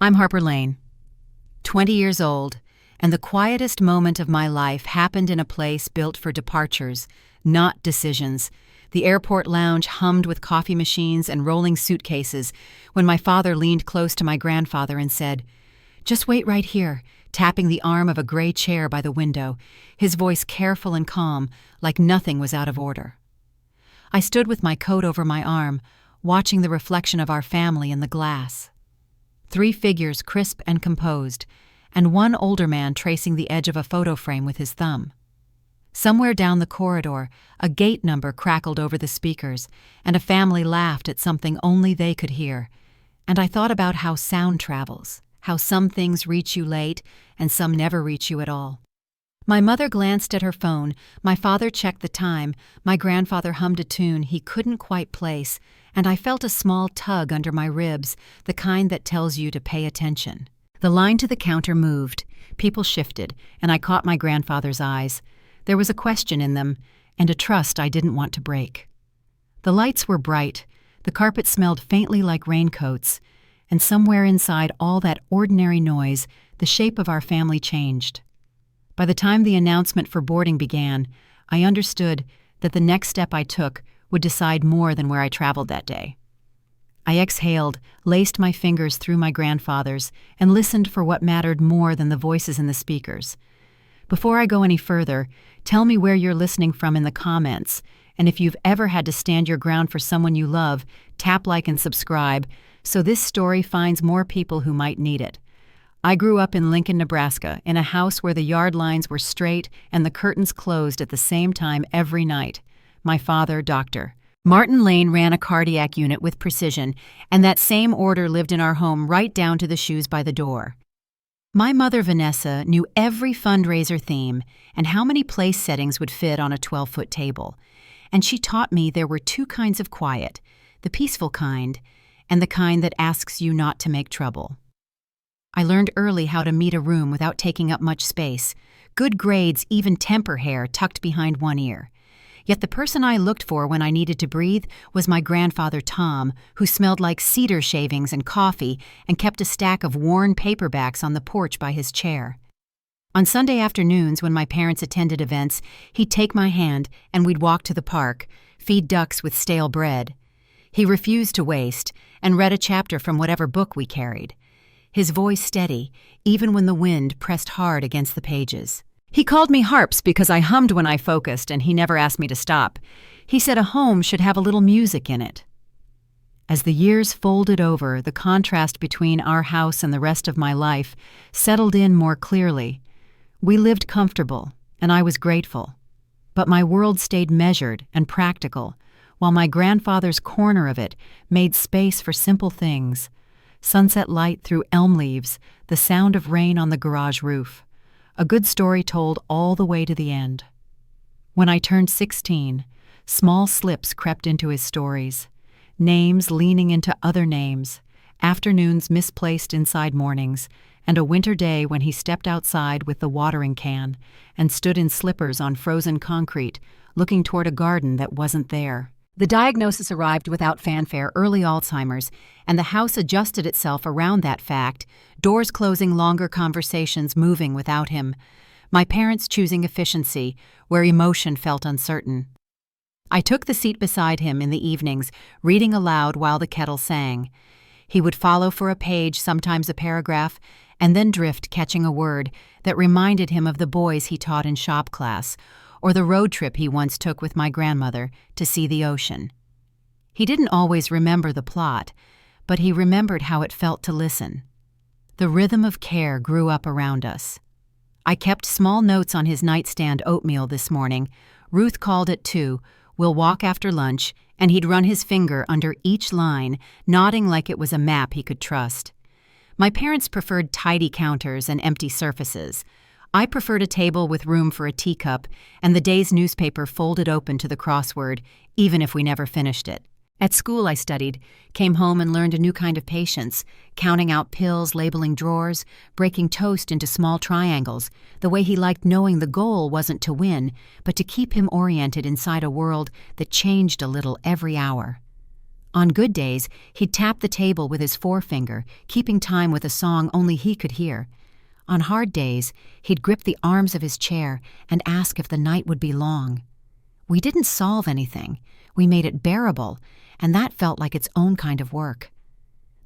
I'm Harper Lane, 20 years old, and the quietest moment of my life happened in a place built for departures, not decisions. The airport lounge hummed with coffee machines and rolling suitcases when my father leaned close to my grandfather and said, "Just wait right here," tapping the arm of a gray chair by the window, his voice careful and calm, like nothing was out of order. I stood with my coat over my arm, watching the reflection of our family in the glass. 3 figures crisp and composed, and one older man tracing the edge of a photo frame with his thumb. Somewhere down the corridor, a gate number crackled over the speakers, and a family laughed at something only they could hear. And I thought about how sound travels, how some things reach you late and some never reach you at all. My mother glanced at her phone, my father checked the time, my grandfather hummed a tune he couldn't quite place, and I felt a small tug under my ribs, the kind that tells you to pay attention. The line to the counter moved, people shifted, and I caught my grandfather's eyes. There was a question in them, and a trust I didn't want to break. The lights were bright, the carpet smelled faintly like raincoats, and somewhere inside all that ordinary noise, the shape of our family changed. By the time the announcement for boarding began, I understood that the next step I took would decide more than where I traveled that day. I exhaled, laced my fingers through my grandfather's, and listened for what mattered more than the voices in the speakers. Before I go any further, tell me where you're listening from in the comments, and if you've ever had to stand your ground for someone you love, tap like and subscribe so this story finds more people who might need it. I grew up in Lincoln, Nebraska, in a house where the yard lines were straight and the curtains closed at the same time every night. My father, Dr. Martin Lane, ran a cardiac unit with precision, and that same order lived in our home right down to the shoes by the door. My mother, Vanessa, knew every fundraiser theme and how many place settings would fit on a 12-foot table. And she taught me there were 2 kinds of quiet, the peaceful kind and the kind that asks you not to make trouble. I learned early how to meet a room without taking up much space. Good grades even temper hair tucked behind one ear. Yet the person I looked for when I needed to breathe was my grandfather Tom, who smelled like cedar shavings and coffee and kept a stack of worn paperbacks on the porch by his chair. On Sunday afternoons when my parents attended events, he'd take my hand and we'd walk to the park, feed ducks with stale bread. He refused to waste and read a chapter from whatever book we carried. His voice steady, even when the wind pressed hard against the pages. He called me Harps because I hummed when I focused, and he never asked me to stop. He said a home should have a little music in it. As the years folded over, the contrast between our house and the rest of my life settled in more clearly. We lived comfortable, and I was grateful. But my world stayed measured and practical, while my grandfather's corner of it made space for simple things. Sunset light through elm leaves, the sound of rain on the garage roof. A good story told all the way to the end. When I turned 16, small slips crept into his stories. Names leaning into other names, afternoons misplaced inside mornings, and a winter day when he stepped outside with the watering can and stood in slippers on frozen concrete, looking toward a garden that wasn't there. The diagnosis arrived without fanfare, early Alzheimer's, and the house adjusted itself around that fact, doors closing, longer conversations moving without him. My parents choosing efficiency, where emotion felt uncertain. I took the seat beside him in the evenings, reading aloud while the kettle sang. He would follow for a page, sometimes a paragraph, and then drift, catching a word that reminded him of the boys he taught in shop class, or the road trip he once took with my grandmother to see the ocean. He didn't always remember the plot, but he remembered how it felt to listen. The rhythm of care grew up around us. I kept small notes on his nightstand: oatmeal this morning. Ruth called at 2, we'll walk after lunch, and he'd run his finger under each line, nodding like it was a map he could trust. My parents preferred tidy counters and empty surfaces. I preferred a table with room for a teacup and the day's newspaper folded open to the crossword, even if we never finished it. At school I studied, came home and learned a new kind of patience, counting out pills, labeling drawers, breaking toast into small triangles, the way he liked, knowing the goal wasn't to win, but to keep him oriented inside a world that changed a little every hour. On good days, he'd tap the table with his forefinger, keeping time with a song only he could hear. On hard days, he'd grip the arms of his chair and ask if the night would be long. We didn't solve anything. We made it bearable, and that felt like its own kind of work.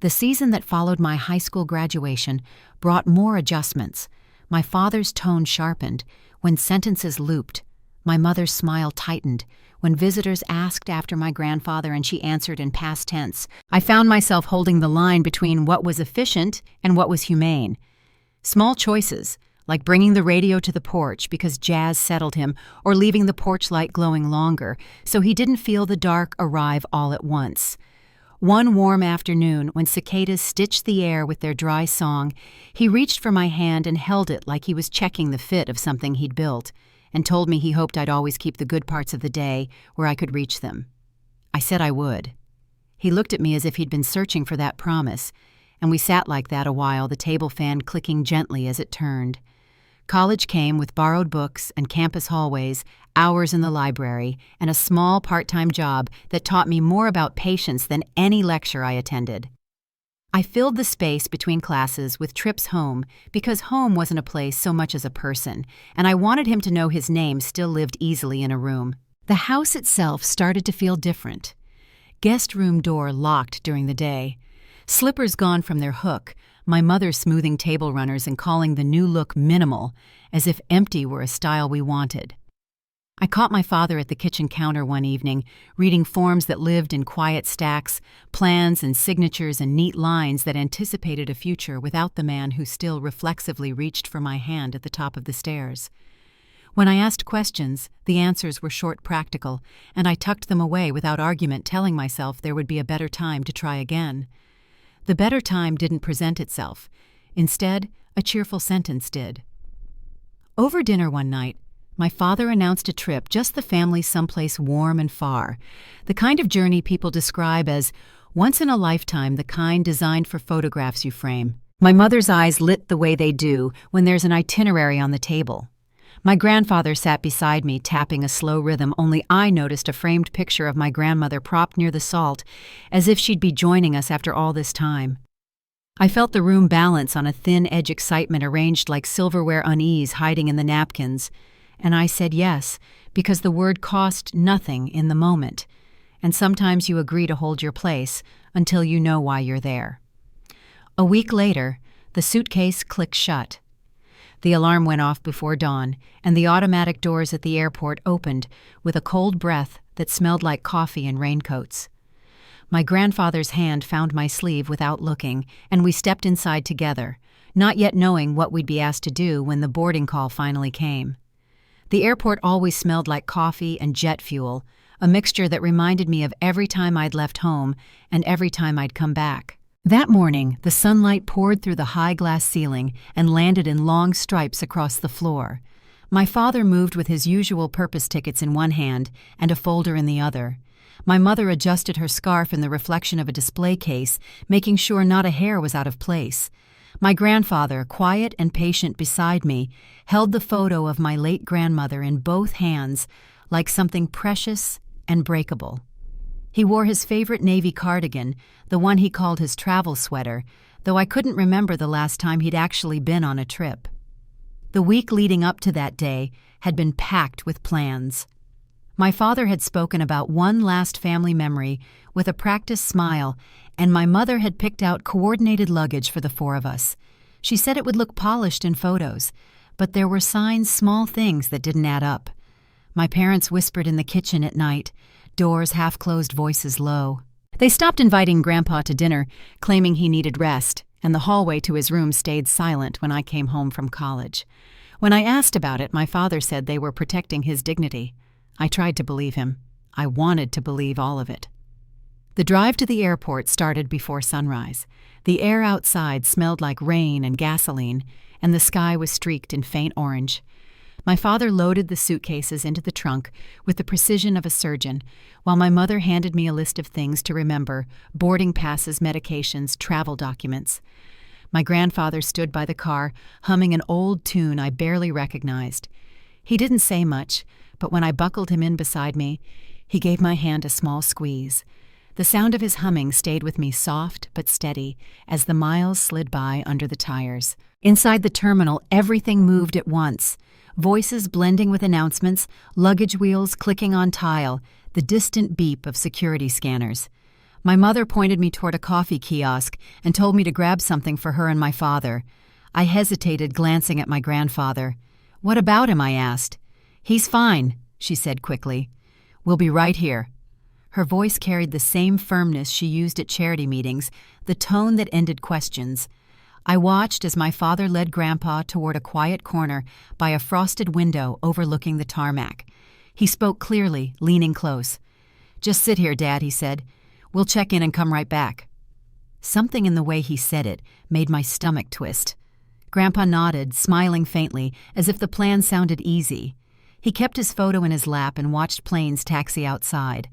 The season that followed my high school graduation brought more adjustments. My father's tone sharpened when sentences looped. My mother's smile tightened when visitors asked after my grandfather and she answered in past tense. I found myself holding the line between what was efficient and what was humane. Small choices, like bringing the radio to the porch because jazz settled him, or leaving the porch light glowing longer so he didn't feel the dark arrive all at once. One warm afternoon, when cicadas stitched the air with their dry song, he reached for my hand and held it like he was checking the fit of something he'd built, and told me he hoped I'd always keep the good parts of the day where I could reach them. I said I would. He looked at me as if he'd been searching for that promise, and we sat like that a while, the table fan clicking gently as it turned. College came with borrowed books and campus hallways, hours in the library, and a small part-time job that taught me more about patience than any lecture I attended. I filled the space between classes with trips home because home wasn't a place so much as a person, and I wanted him to know his name still lived easily in a room. The house itself started to feel different. Guest room door locked during the day. Slippers gone from their hook, my mother smoothing table runners and calling the new look minimal, as if empty were a style we wanted. I caught my father at the kitchen counter one evening, reading forms that lived in quiet stacks, plans and signatures and neat lines that anticipated a future without the man who still reflexively reached for my hand at the top of the stairs. When I asked questions, the answers were short practical, and I tucked them away without argument, telling myself there would be a better time to try again. The better time didn't present itself. Instead, a cheerful sentence did. Over dinner one night, my father announced a trip, just the family someplace warm and far, the kind of journey people describe as once in a lifetime, the kind designed for photographs you frame. My mother's eyes lit the way they do when there's an itinerary on the table. My grandfather sat beside me, tapping a slow rhythm, only I noticed a framed picture of my grandmother propped near the salt, as if she'd be joining us after all this time. I felt the room balance on a thin-edge excitement arranged like silverware unease hiding in the napkins, and I said yes, because the word cost nothing in the moment, and sometimes you agree to hold your place until you know why you're there. A week later, the suitcase clicked shut. The alarm went off before dawn, and the automatic doors at the airport opened with a cold breath that smelled like coffee and raincoats. My grandfather's hand found my sleeve without looking, and we stepped inside together, not yet knowing what we'd be asked to do when the boarding call finally came. The airport always smelled like coffee and jet fuel, a mixture that reminded me of every time I'd left home and every time I'd come back. That morning, the sunlight poured through the high glass ceiling and landed in long stripes across the floor. My father moved with his usual purpose tickets in one hand and a folder in the other. My mother adjusted her scarf in the reflection of a display case, making sure not a hair was out of place. My grandfather, quiet and patient beside me, held the photo of my late grandmother in both hands like something precious and breakable. He wore his favorite navy cardigan, the one he called his travel sweater, though I couldn't remember the last time he'd actually been on a trip. The week leading up to that day had been packed with plans. My father had spoken about one last family memory with a practiced smile, and my mother had picked out coordinated luggage for the four of us. She said it would look polished in photos, but there were signs, small things that didn't add up. My parents whispered in the kitchen at night, doors half-closed, voices low. They stopped inviting Grandpa to dinner, claiming he needed rest, and the hallway to his room stayed silent when I came home from college. When I asked about it, my father said they were protecting his dignity. I tried to believe him. I wanted to believe all of it. The drive to the airport started before sunrise. The air outside smelled like rain and gasoline, and the sky was streaked in faint orange. My father loaded the suitcases into the trunk with the precision of a surgeon, while my mother handed me a list of things to remember: boarding passes, medications, travel documents. My grandfather stood by the car, humming an old tune I barely recognized. He didn't say much, but when I buckled him in beside me, he gave my hand a small squeeze. The sound of his humming stayed with me soft but steady as the miles slid by under the tires. Inside the terminal, everything moved at once. Voices blending with announcements, luggage wheels clicking on tile, the distant beep of security scanners. My mother pointed me toward a coffee kiosk and told me to grab something for her and my father. I hesitated, glancing at my grandfather. "What about him?" I asked. "He's fine," she said quickly. "We'll be right here." Her voice carried the same firmness she used at charity meetings, the tone that ended questions. I watched as my father led Grandpa toward a quiet corner by a frosted window overlooking the tarmac. He spoke clearly, leaning close. "Just sit here, Dad," he said. "We'll check in and come right back." Something in the way he said it made my stomach twist. Grandpa nodded, smiling faintly, as if the plan sounded easy. He kept his photo in his lap and watched planes taxi outside.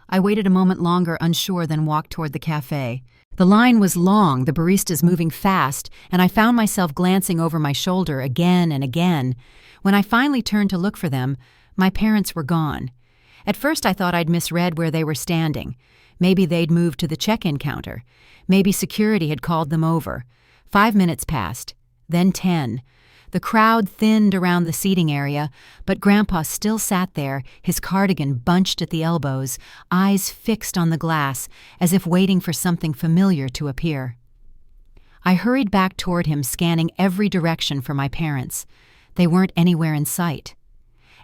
I waited a moment longer, unsure, then walked toward the cafe. The line was long, the baristas moving fast, and I found myself glancing over my shoulder again and again. When I finally turned to look for them, my parents were gone. At first I thought I'd misread where they were standing. Maybe they'd moved to the check-in counter. Maybe security had called them over. 5 minutes passed, then 10. The crowd thinned around the seating area, but Grandpa still sat there, his cardigan bunched at the elbows, eyes fixed on the glass, as if waiting for something familiar to appear. I hurried back toward him, scanning every direction for my parents. They weren't anywhere in sight.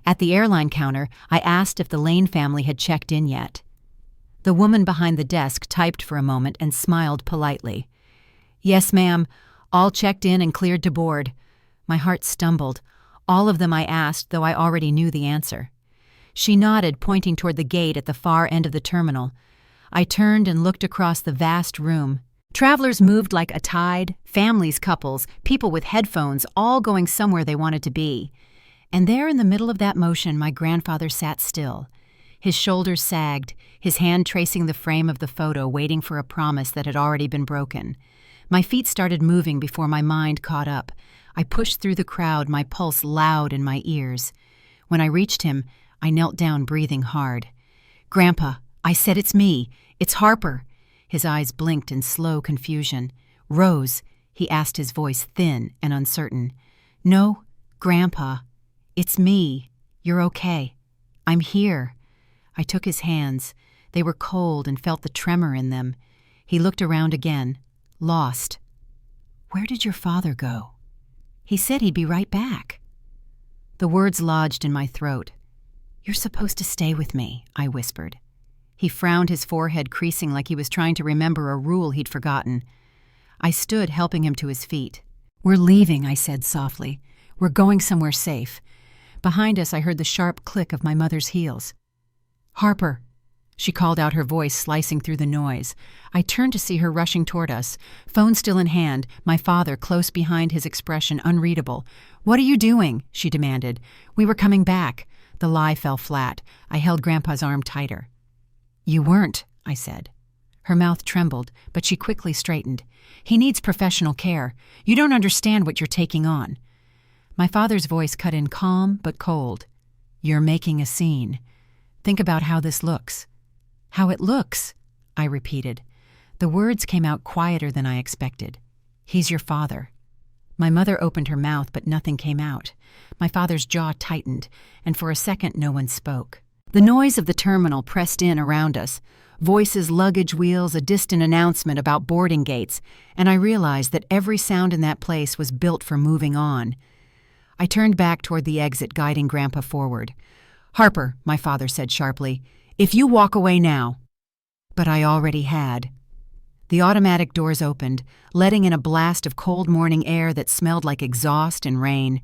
At the airline counter, I asked if the Lane family had checked in yet. The woman behind the desk typed for a moment and smiled politely. "Yes, ma'am. All checked in and cleared to board." My heart stumbled. All of them I asked, though I already knew the answer. She nodded, pointing toward the gate at the far end of the terminal. I turned and looked across the vast room. Travelers moved like a tide, families, couples, people with headphones, all going somewhere they wanted to be. And there in the middle of that motion, my grandfather sat still. His shoulders sagged, his hand tracing the frame of the photo, waiting for a promise that had already been broken. My feet started moving before my mind caught up. I pushed through the crowd, my pulse loud in my ears. When I reached him, I knelt down, breathing hard. "Grandpa," I said, "it's me. It's Harper." His eyes blinked in slow confusion. "Rose," he asked, his voice thin and uncertain. "No, Grandpa. It's me. You're okay. I'm here." I took his hands. They were cold and felt the tremor in them. He looked around again, lost. "Where did your father go?" "He said he'd be right back." The words lodged in my throat. "You're supposed to stay with me," I whispered. He frowned, his forehead creasing like he was trying to remember a rule he'd forgotten. I stood, helping him to his feet. "We're leaving," I said softly. "We're going somewhere safe." Behind us, I heard the sharp click of my mother's heels. "Harper," she called out, her voice slicing through the noise. I turned to see her rushing toward us, phone still in hand, my father close behind, his expression unreadable. "What are you doing?" she demanded. "We were coming back." The lie fell flat. I held Grandpa's arm tighter. "You weren't," I said. Her mouth trembled, but she quickly straightened. "He needs professional care. You don't understand what you're taking on." My father's voice cut in, calm but cold. "You're making a scene. Think about how this looks." "How it looks," I repeated. The words came out quieter than I expected. "He's your father." My mother opened her mouth, but nothing came out. My father's jaw tightened, and for a second no one spoke. The noise of the terminal pressed in around us. Voices, luggage wheels, a distant announcement about boarding gates, and I realized that every sound in that place was built for moving on. I turned back toward the exit, guiding Grandpa forward. "Harper," my father said sharply, "if you walk away now." But I already had. The automatic doors opened, letting in a blast of cold morning air that smelled like exhaust and rain.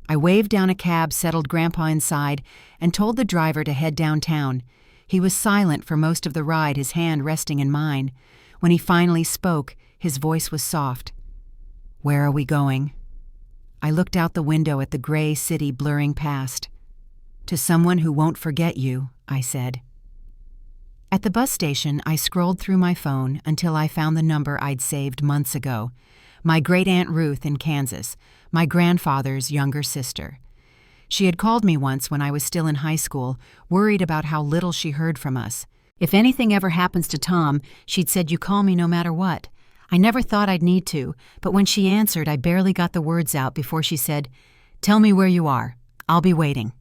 I waved down a cab, settled Grandpa inside, and told the driver to head downtown. He was silent for most of the ride, his hand resting in mine. When he finally spoke, his voice was soft. "Where are we going?" I looked out the window at the gray city blurring past. "To someone who won't forget you," I said. At the bus station, I scrolled through my phone until I found the number I'd saved months ago. My great-aunt Ruth in Kansas, my grandfather's younger sister. She had called me once when I was still in high school, worried about how little she heard from us. If anything ever happens to Tom, she'd said you call me no matter what. I never thought I'd need to, but when she answered, I barely got the words out before she said, "Tell me where you are. I'll be waiting."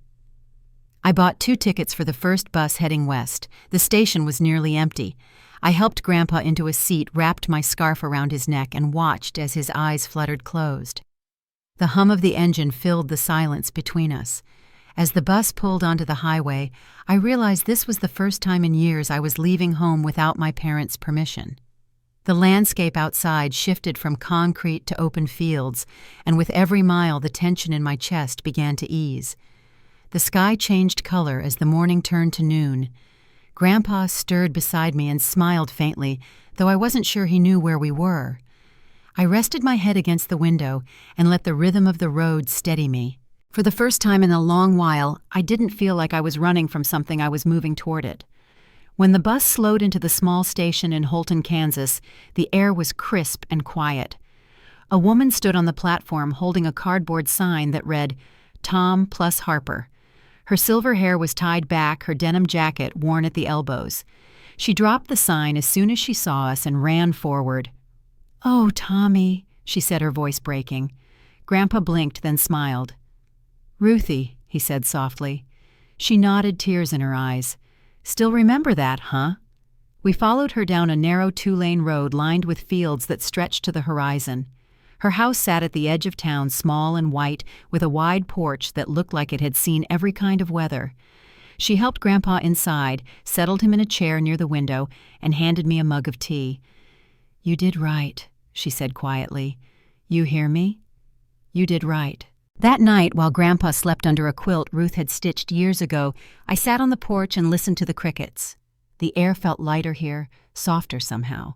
I bought 2 tickets for the first bus heading west. The station was nearly empty. I helped Grandpa into a seat, wrapped my scarf around his neck, and watched as his eyes fluttered closed. The hum of the engine filled the silence between us. As the bus pulled onto the highway, I realized this was the first time in years I was leaving home without my parents' permission. The landscape outside shifted from concrete to open fields, and with every mile the tension in my chest began to ease. The sky changed color as the morning turned to noon. Grandpa stirred beside me and smiled faintly, though I wasn't sure he knew where we were. I rested my head against the window and let the rhythm of the road steady me. For the first time in a long while, I didn't feel like I was running from something. I was moving toward it. When the bus slowed into the small station in Holton, Kansas, the air was crisp and quiet. A woman stood on the platform holding a cardboard sign that read, "Tom plus Harper." Her silver hair was tied back, her denim jacket worn at the elbows. She dropped the sign as soon as she saw us and ran forward. "Oh, Tommy," she said, her voice breaking. Grandpa blinked, then smiled. "Ruthie," he said softly. She nodded, tears in her eyes. "Still remember that, huh?" We followed her down a narrow 2-lane road lined with fields that stretched to the horizon. Her house sat at the edge of town, small and white, with a wide porch that looked like it had seen every kind of weather. She helped Grandpa inside, settled him in a chair near the window, and handed me a mug of tea. "You did right," she said quietly. "You hear me? You did right." That night, while Grandpa slept under a quilt Ruth had stitched years ago, I sat on the porch and listened to the crickets. The air felt lighter here, softer somehow.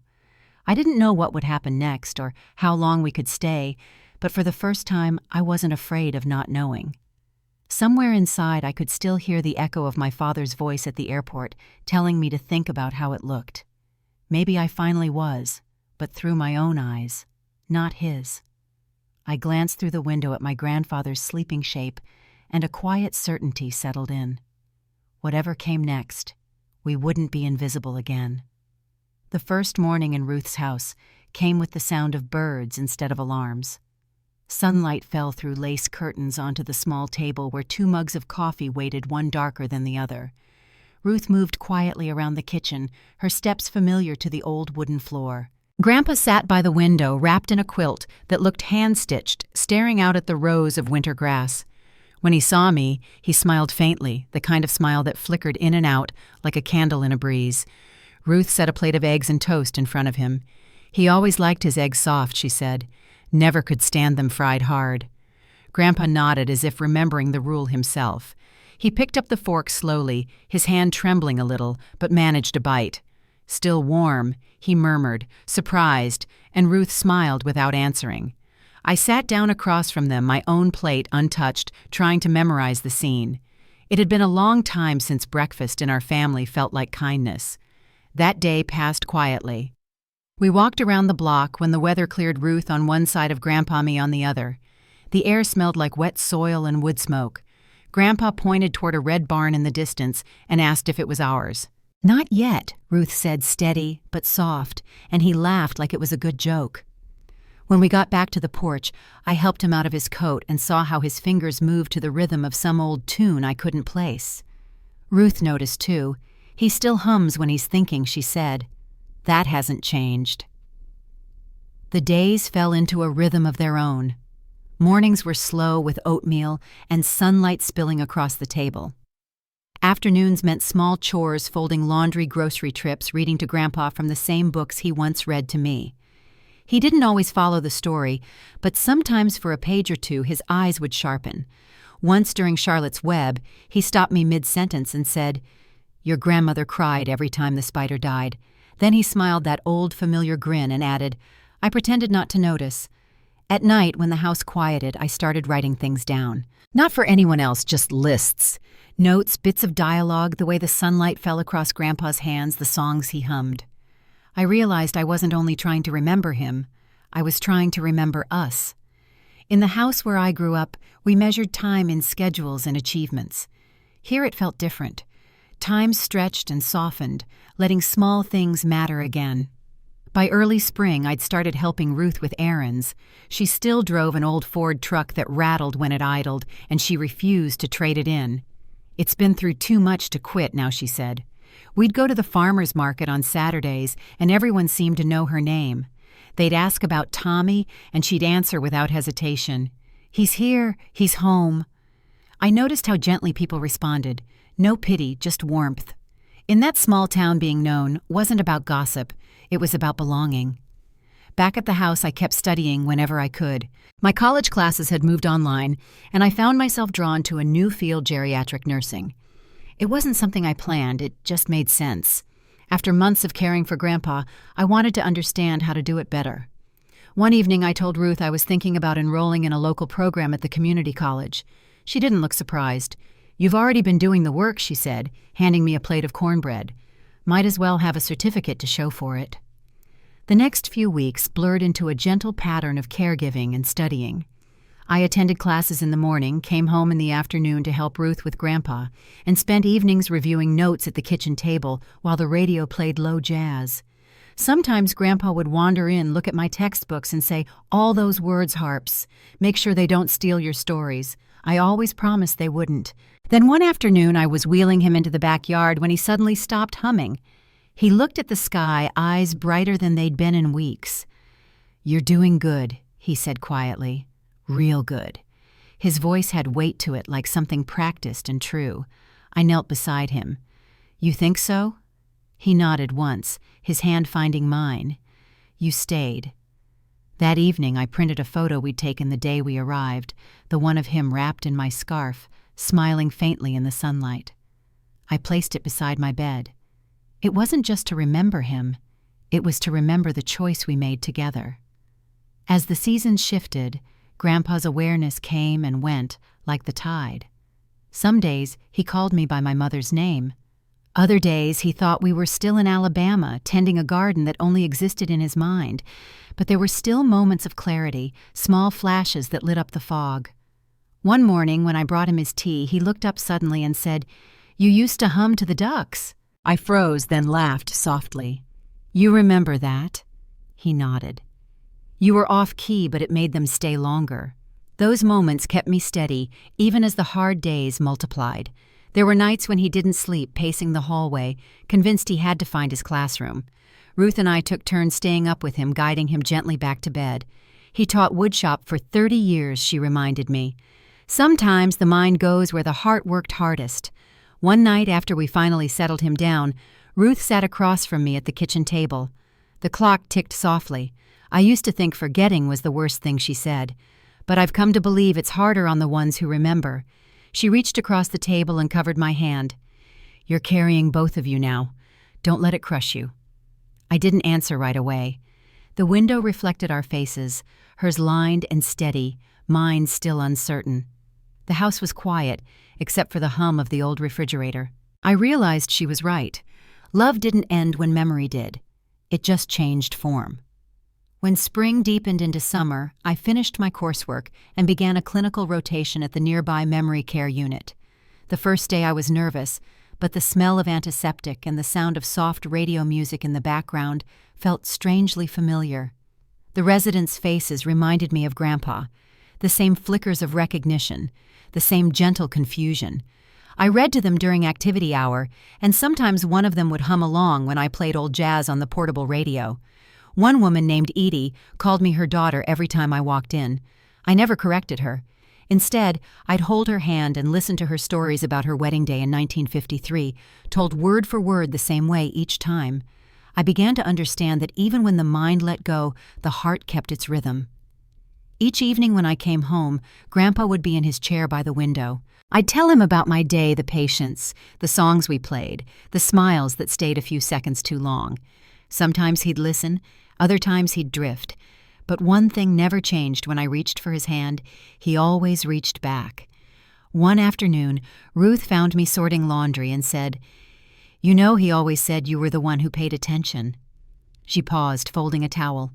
I didn't know what would happen next or how long we could stay, but for the first time I wasn't afraid of not knowing. Somewhere inside I could still hear the echo of my father's voice at the airport, telling me to think about how it looked. Maybe I finally was, but through my own eyes, not his. I glanced through the window at my grandfather's sleeping shape, and a quiet certainty settled in. Whatever came next, we wouldn't be invisible again. The first morning in Ruth's house came with the sound of birds instead of alarms. Sunlight fell through lace curtains onto the small table where 2 mugs of coffee waited, one darker than the other. Ruth moved quietly around the kitchen, her steps familiar to the old wooden floor. Grandpa sat by the window, wrapped in a quilt that looked hand-stitched, staring out at the rows of winter grass. When he saw me, he smiled faintly, the kind of smile that flickered in and out like a candle in a breeze. Ruth set a plate of eggs and toast in front of him. He always liked his eggs soft, she said. Never could stand them fried hard. Grandpa nodded as if remembering the rule himself. He picked up the fork slowly, his hand trembling a little, but managed a bite. "Still warm," he murmured, surprised, and Ruth smiled without answering. I sat down across from them, my own plate untouched, trying to memorize the scene. It had been a long time since breakfast in our family felt like kindness. That day passed quietly. We walked around the block when the weather cleared, Ruth on one side of Grandpa, me on the other. The air smelled like wet soil and wood smoke. Grandpa pointed toward a red barn in the distance and asked if it was ours. "Not yet," Ruth said, steady but soft, and he laughed like it was a good joke. When we got back to the porch, I helped him out of his coat and saw how his fingers moved to the rhythm of some old tune I couldn't place. Ruth noticed too. "He still hums when he's thinking," she said. "That hasn't changed." The days fell into a rhythm of their own. Mornings were slow with oatmeal and sunlight spilling across the table. Afternoons meant small chores, folding laundry, grocery trips, reading to Grandpa from the same books he once read to me. He didn't always follow the story, but sometimes for a page or two his eyes would sharpen. Once during Charlotte's Web, he stopped me mid-sentence and said, "Your grandmother cried every time the spider died." Then he smiled that old familiar grin and added, "I pretended not to notice." At night, when the house quieted, I started writing things down. Not for anyone else, just lists. Notes, bits of dialogue, the way the sunlight fell across Grandpa's hands, the songs he hummed. I realized I wasn't only trying to remember him, I was trying to remember us. In the house where I grew up, we measured time in schedules and achievements. Here it felt different. Time stretched and softened, letting small things matter again. By early spring, I'd started helping Ruth with errands. She still drove an old Ford truck that rattled when it idled, and she refused to trade it in. "It's been through too much to quit now," she said. We'd go to the farmer's market on Saturdays, and everyone seemed to know her name. They'd ask about Tommy, and she'd answer without hesitation. "He's here, he's home." I noticed how gently people responded. No pity, just warmth. In that small town, being known wasn't about gossip. It was about belonging. Back at the house, I kept studying whenever I could. My college classes had moved online, and I found myself drawn to a new field, geriatric nursing. It wasn't something I planned, it just made sense. After months of caring for Grandpa, I wanted to understand how to do it better. One evening, I told Ruth I was thinking about enrolling in a local program at the community college. She didn't look surprised. "You've already been doing the work," she said, handing me a plate of cornbread. "Might as well have a certificate to show for it." The next few weeks blurred into a gentle pattern of caregiving and studying. I attended classes in the morning, came home in the afternoon to help Ruth with Grandpa, and spent evenings reviewing notes at the kitchen table while the radio played low jazz. Sometimes Grandpa would wander in, look at my textbooks, and say, "All those words, Harps. Make sure they don't steal your stories." I always promised they wouldn't. Then one afternoon I was wheeling him into the backyard when he suddenly stopped humming. He looked at the sky, eyes brighter than they'd been in weeks. "You're doing good," he said quietly. "Real good." His voice had weight to it, like something practiced and true. I knelt beside him. "You think so?" He nodded once, his hand finding mine. "You stayed." That evening I printed a photo we'd taken the day we arrived, the one of him wrapped in my scarf, smiling faintly in the sunlight. I placed it beside my bed. It wasn't just to remember him, it was to remember the choice we made together. As the seasons shifted, Grandpa's awareness came and went like the tide. Some days he called me by my mother's name. Other days he thought we were still in Alabama, tending a garden that only existed in his mind. But there were still moments of clarity, small flashes that lit up the fog. One morning when I brought him his tea, he looked up suddenly and said, "You used to hum to the ducks." I froze, then laughed softly. "You remember that?" He nodded. "You were off-key, but it made them stay longer." Those moments kept me steady, even as the hard days multiplied. There were nights when he didn't sleep, pacing the hallway, convinced he had to find his classroom. Ruth and I took turns staying up with him, guiding him gently back to bed. He taught woodshop for 30 years, she reminded me. Sometimes the mind goes where the heart worked hardest. One night after we finally settled him down, Ruth sat across from me at the kitchen table. The clock ticked softly. I used to think forgetting was the worst thing she said, but I've come to believe it's harder on the ones who remember. She reached across the table and covered my hand. "You're carrying both of you now. Don't let it crush you." I didn't answer right away. The window reflected our faces, hers lined and steady, mine still uncertain. The house was quiet, except for the hum of the old refrigerator. I realized she was right. Love didn't end when memory did. It just changed form. When spring deepened into summer, I finished my coursework and began a clinical rotation at the nearby memory care unit. The first day I was nervous, but the smell of antiseptic and the sound of soft radio music in the background felt strangely familiar. The residents' faces reminded me of Grandpa, the same flickers of recognition, the same gentle confusion. I read to them during activity hour, and sometimes one of them would hum along when I played old jazz on the portable radio. One woman named Edie called me her daughter every time I walked in. I never corrected her. Instead, I'd hold her hand and listen to her stories about her wedding day in 1953, told word for word the same way each time. I began to understand that even when the mind let go, the heart kept its rhythm. Each evening when I came home, Grandpa would be in his chair by the window. I'd tell him about my day, the patients, the songs we played, the smiles that stayed a few seconds too long. Sometimes he'd listen, other times he'd drift. But one thing never changed when I reached for his hand. He always reached back. One afternoon, Ruth found me sorting laundry and said, "You know he always said you were the one who paid attention." She paused, folding a towel.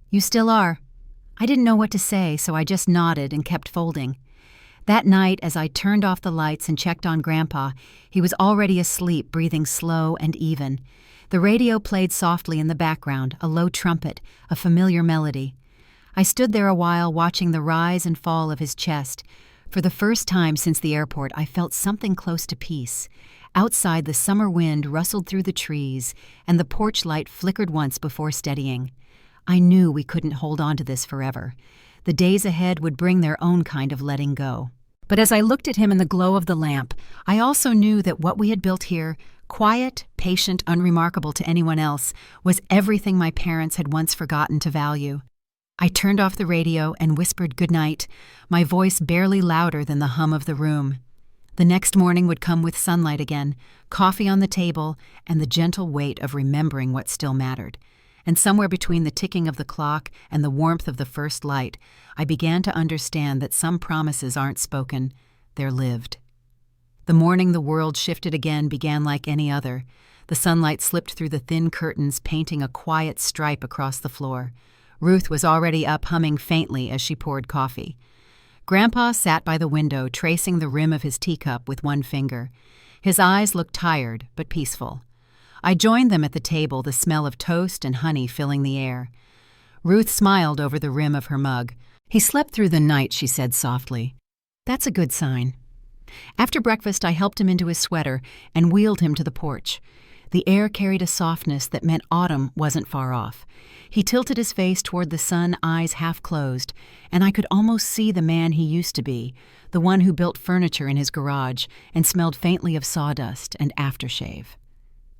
"You still are." I didn't know what to say, so I just nodded and kept folding. That night, as I turned off the lights and checked on Grandpa, he was already asleep, breathing slow and even. The radio played softly in the background, a low trumpet, a familiar melody. I stood there a while watching the rise and fall of his chest. For the first time since the airport, I felt something close to peace. Outside, the summer wind rustled through the trees, and the porch light flickered once before steadying. I knew we couldn't hold on to this forever. The days ahead would bring their own kind of letting go. But as I looked at him in the glow of the lamp, I also knew that what we had built here, quiet, patient, unremarkable to anyone else, was everything my parents had once forgotten to value. I turned off the radio and whispered goodnight, my voice barely louder than the hum of the room. The next morning would come with sunlight again, coffee on the table, and the gentle weight of remembering what still mattered. And somewhere between the ticking of the clock and the warmth of the first light, I began to understand that some promises aren't spoken, they're lived. The morning the world shifted again began like any other. The sunlight slipped through the thin curtains, painting a quiet stripe across the floor. Ruth was already up, humming faintly as she poured coffee. Grandpa sat by the window, tracing the rim of his teacup with one finger. His eyes looked tired, but peaceful. I joined them at the table, the smell of toast and honey filling the air. Ruth smiled over the rim of her mug. "He slept through the night," she said softly. "That's a good sign." After breakfast, I helped him into his sweater and wheeled him to the porch. The air carried a softness that meant autumn wasn't far off. He tilted his face toward the sun, eyes half closed, and I could almost see the man he used to be, the one who built furniture in his garage and smelled faintly of sawdust and aftershave.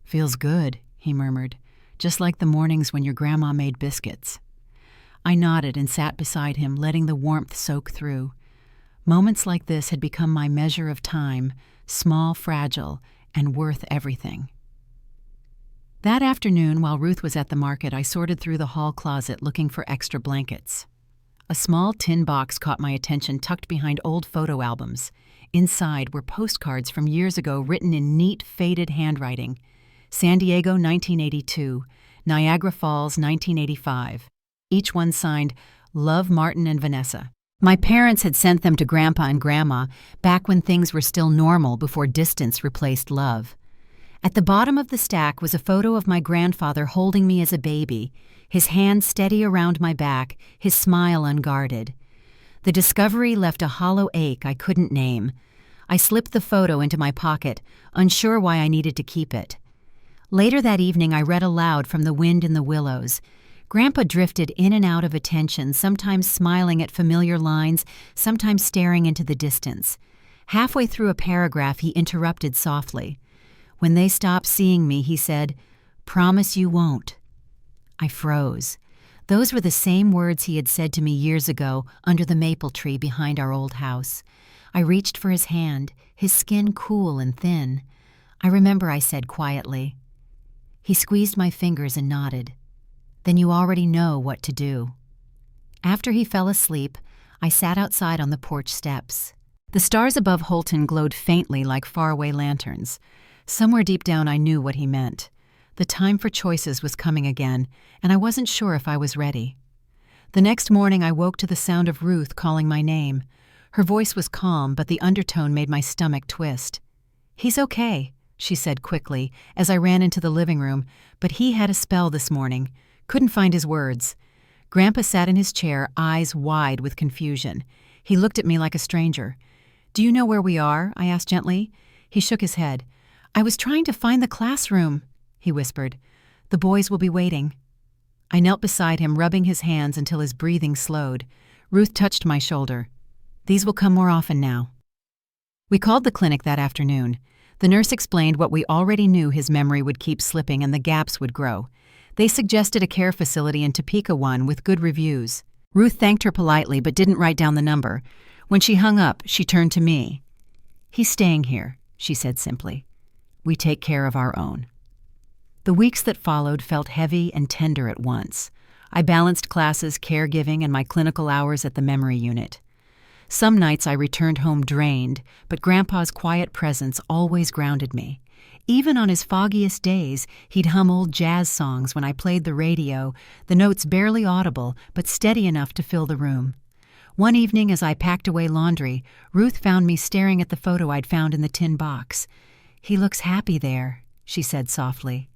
"Feels good," he murmured, "just like the mornings when your grandma made biscuits." I nodded and sat beside him, letting the warmth soak through. Moments like this had become my measure of time, small, fragile, and worth everything. That afternoon, while Ruth was at the market, I sorted through the hall closet looking for extra blankets. A small tin box caught my attention, tucked behind old photo albums. Inside were postcards from years ago written in neat, faded handwriting. San Diego, 1982. Niagara Falls, 1985. Each one signed, "Love, Martin and Vanessa." My parents had sent them to Grandpa and Grandma back when things were still normal, before distance replaced love. At the bottom of the stack was a photo of my grandfather holding me as a baby, his hand steady around my back, his smile unguarded. The discovery left a hollow ache I couldn't name. I slipped the photo into my pocket, unsure why I needed to keep it. Later that evening, I read aloud from The Wind in the Willows. Grandpa drifted in and out of attention, sometimes smiling at familiar lines, sometimes staring into the distance. Halfway through a paragraph, he interrupted softly. When they stopped seeing me, he said, "Promise you won't." I froze. Those were the same words he had said to me years ago under the maple tree behind our old house. I reached for his hand, his skin cool and thin. "I remember," I said quietly. He squeezed my fingers and nodded. "Then you already know what to do." After he fell asleep, I sat outside on the porch steps. The stars above Holton glowed faintly like faraway lanterns. Somewhere deep down I knew what he meant. The time for choices was coming again, and I wasn't sure if I was ready. The next morning I woke to the sound of Ruth calling my name. Her voice was calm, but the undertone made my stomach twist. "He's okay," she said quickly as I ran into the living room, "but he had a spell this morning. Couldn't find his words." Grandpa sat in his chair, eyes wide with confusion. He looked at me like a stranger. "Do you know where we are?" I asked gently. He shook his head. "I was trying to find the classroom," he whispered. "The boys will be waiting." I knelt beside him, rubbing his hands until his breathing slowed. Ruth touched my shoulder. "These will come more often now." We called the clinic that afternoon. The nurse explained what we already knew: his memory would keep slipping and the gaps would grow. They suggested a care facility in Topeka, one with good reviews. Ruth thanked her politely but didn't write down the number. When she hung up, she turned to me. "He's staying here," she said simply. "We take care of our own." The weeks that followed felt heavy and tender at once. I balanced classes, caregiving, and my clinical hours at the memory unit. Some nights I returned home drained, but Grandpa's quiet presence always grounded me. Even on his foggiest days, he'd hum old jazz songs when I played the radio, the notes barely audible but steady enough to fill the room. One evening, as I packed away laundry, Ruth found me staring at the photo I'd found in the tin box. "He looks happy there," she said softly.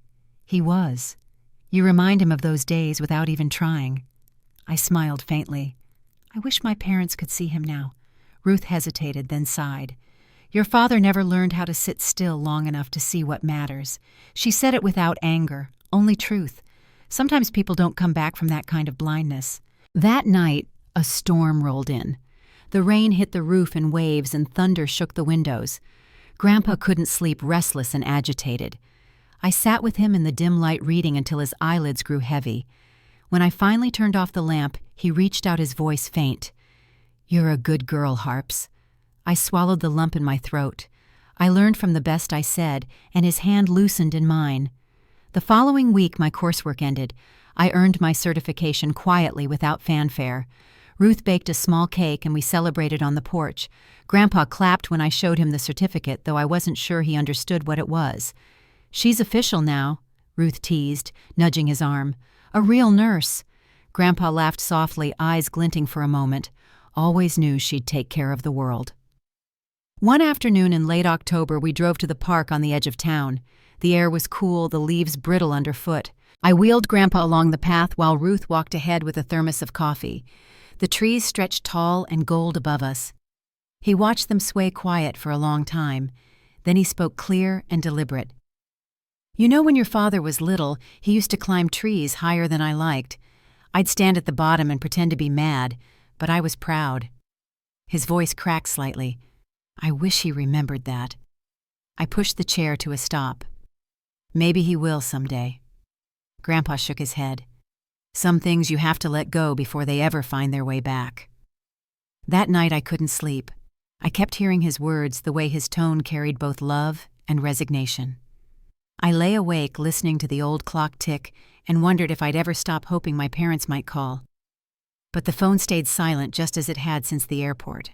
"He was. You remind him of those days without even trying." I smiled faintly. "I wish my parents could see him now." Ruth hesitated, then sighed. "Your father never learned how to sit still long enough to see what matters." She said it without anger, only truth. Sometimes people don't come back from that kind of blindness. That night, a storm rolled in. The rain hit the roof in waves and thunder shook the windows. Grandpa couldn't sleep, restless and agitated. I sat with him in the dim light reading until his eyelids grew heavy. When I finally turned off the lamp, he reached out, his voice faint. "You're a good girl, Harps." I swallowed the lump in my throat. I learned from the best I said, and his hand loosened in mine. The following week, my coursework ended. I earned my certification quietly without fanfare. Ruth baked a small cake and we celebrated on the porch. Grandpa clapped when I showed him the certificate, though I wasn't sure he understood what it was. "She's official now," Ruth teased, nudging his arm. "A real nurse." Grandpa laughed softly, eyes glinting for a moment. "Always knew she'd take care of the world." One afternoon in late October, we drove to the park on the edge of town. The air was cool, the leaves brittle underfoot. I wheeled Grandpa along the path while Ruth walked ahead with a thermos of coffee. The trees stretched tall and gold above us. He watched them sway quiet for a long time. Then he spoke clear and deliberate. "You know, when your father was little, he used to climb trees higher than I liked. I'd stand at the bottom and pretend to be mad, but I was proud." His voice cracked slightly. "I wish he remembered that." I pushed the chair to a stop. "Maybe he will someday." Grandpa shook his head. "Some things you have to let go before they ever find their way back." That night I couldn't sleep. I kept hearing his words, the way his tone carried both love and resignation. I lay awake listening to the old clock tick and wondered if I'd ever stop hoping my parents might call. But the phone stayed silent just as it had since the airport.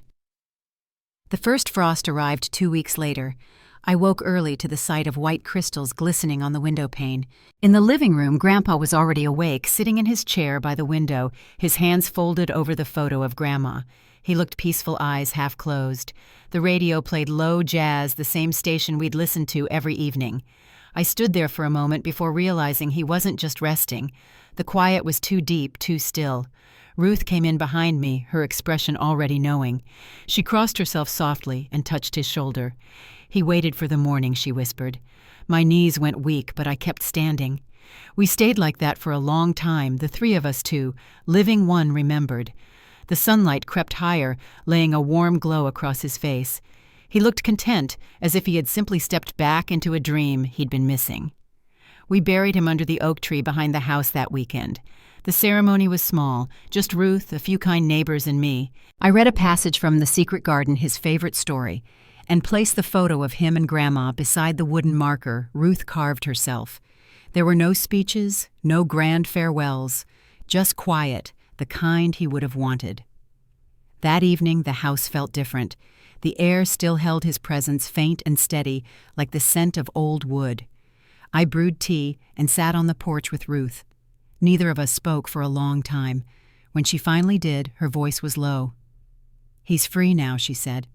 The first frost arrived 2 weeks later. I woke early to the sight of white crystals glistening on the window pane. In the living room, Grandpa was already awake, sitting in his chair by the window, his hands folded over the photo of Grandma. He looked peaceful, eyes half closed. The radio played low jazz, the same station we'd listened to every evening. I stood there for a moment before realizing he wasn't just resting. The quiet was too deep, too still. Ruth came in behind me, her expression already knowing. She crossed herself softly and touched his shoulder. "He waited for the morning," she whispered. My knees went weak, but I kept standing. We stayed like that for a long time, the three of us two, living one remembered. The sunlight crept higher, laying a warm glow across his face. He looked content, as if he had simply stepped back into a dream he'd been missing. We buried him under the oak tree behind the house that weekend. The ceremony was small, just Ruth, a few kind neighbors, and me. I read a passage from The Secret Garden, his favorite story, and placed the photo of him and Grandma beside the wooden marker Ruth carved herself. There were no speeches, no grand farewells, just quiet, the kind he would have wanted. That evening, the house felt different. The air still held his presence, faint and steady, like the scent of old wood. I brewed tea and sat on the porch with Ruth. Neither of us spoke for a long time. When she finally did, her voice was low. "He's free now," she said.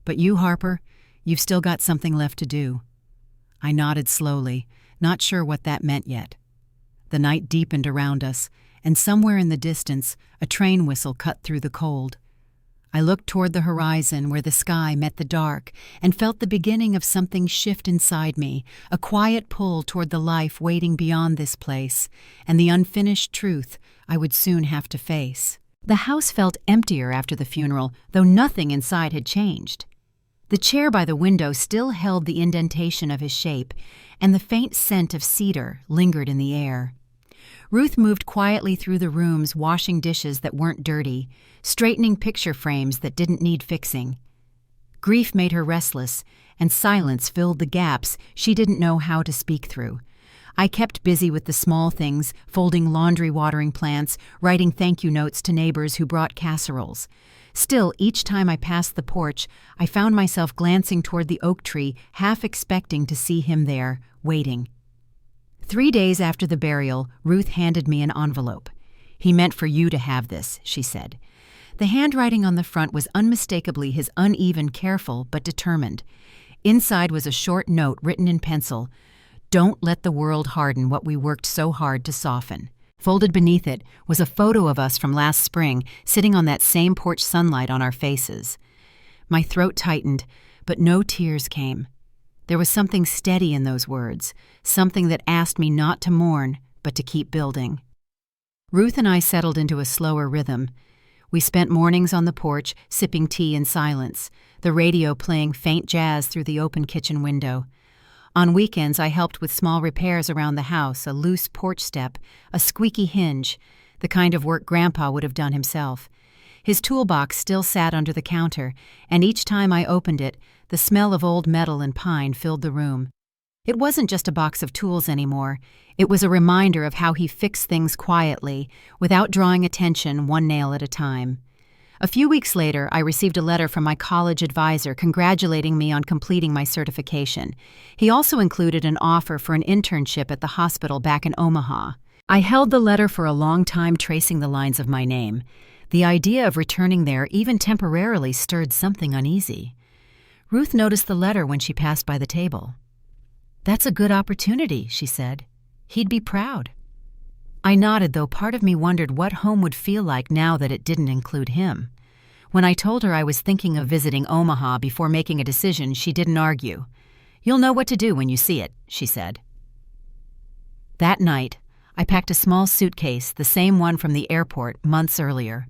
"But you, Harper, you've still got something left to do." I nodded slowly, not sure what that meant yet. The night deepened around us, and somewhere in the distance, a train whistle cut through the cold. I looked toward the horizon where the sky met the dark and felt the beginning of something shift inside me, a quiet pull toward the life waiting beyond this place and the unfinished truth I would soon have to face. The house felt emptier after the funeral, though nothing inside had changed. The chair by the window still held the indentation of his shape, and the faint scent of cedar lingered in the air. Ruth moved quietly through the rooms, washing dishes that weren't dirty, straightening picture frames that didn't need fixing. Grief made her restless, and silence filled the gaps she didn't know how to speak through. I kept busy with the small things, folding laundry watering plants, writing thank you notes to neighbors who brought casseroles. Still, each time I passed the porch, I found myself glancing toward the oak tree, half expecting to see him there, waiting. 3 days after the burial, Ruth handed me an envelope. "He meant for you to have this," she said. The handwriting on the front was unmistakably his uneven, careful, but determined. Inside was a short note written in pencil. "Don't let the world harden what we worked so hard to soften." Folded beneath it was a photo of us from last spring, sitting on that same porch, sunlight on our faces. My throat tightened, but no tears came. There was something steady in those words, something that asked me not to mourn, but to keep building. Ruth and I settled into a slower rhythm. We spent mornings on the porch, sipping tea in silence, the radio playing faint jazz through the open kitchen window. On weekends, I helped with small repairs around the house, a loose porch step, a squeaky hinge, the kind of work Grandpa would have done himself. His toolbox still sat under the counter, and each time I opened it, the smell of old metal and pine filled the room. It wasn't just a box of tools anymore. It was a reminder of how he fixed things quietly, without drawing attention, one nail at a time. A few weeks later, I received a letter from my college advisor congratulating me on completing my certification. He also included an offer for an internship at the hospital back in Omaha. I held the letter for a long time, tracing the lines of my name. The idea of returning there, even temporarily, stirred something uneasy. Ruth noticed the letter when she passed by the table. "That's a good opportunity," she said. "He'd be proud." I nodded, though part of me wondered what home would feel like now that it didn't include him. When I told her I was thinking of visiting Omaha before making a decision, she didn't argue. "You'll know what to do when you see it," she said. That night, I packed a small suitcase, the same one from the airport months earlier.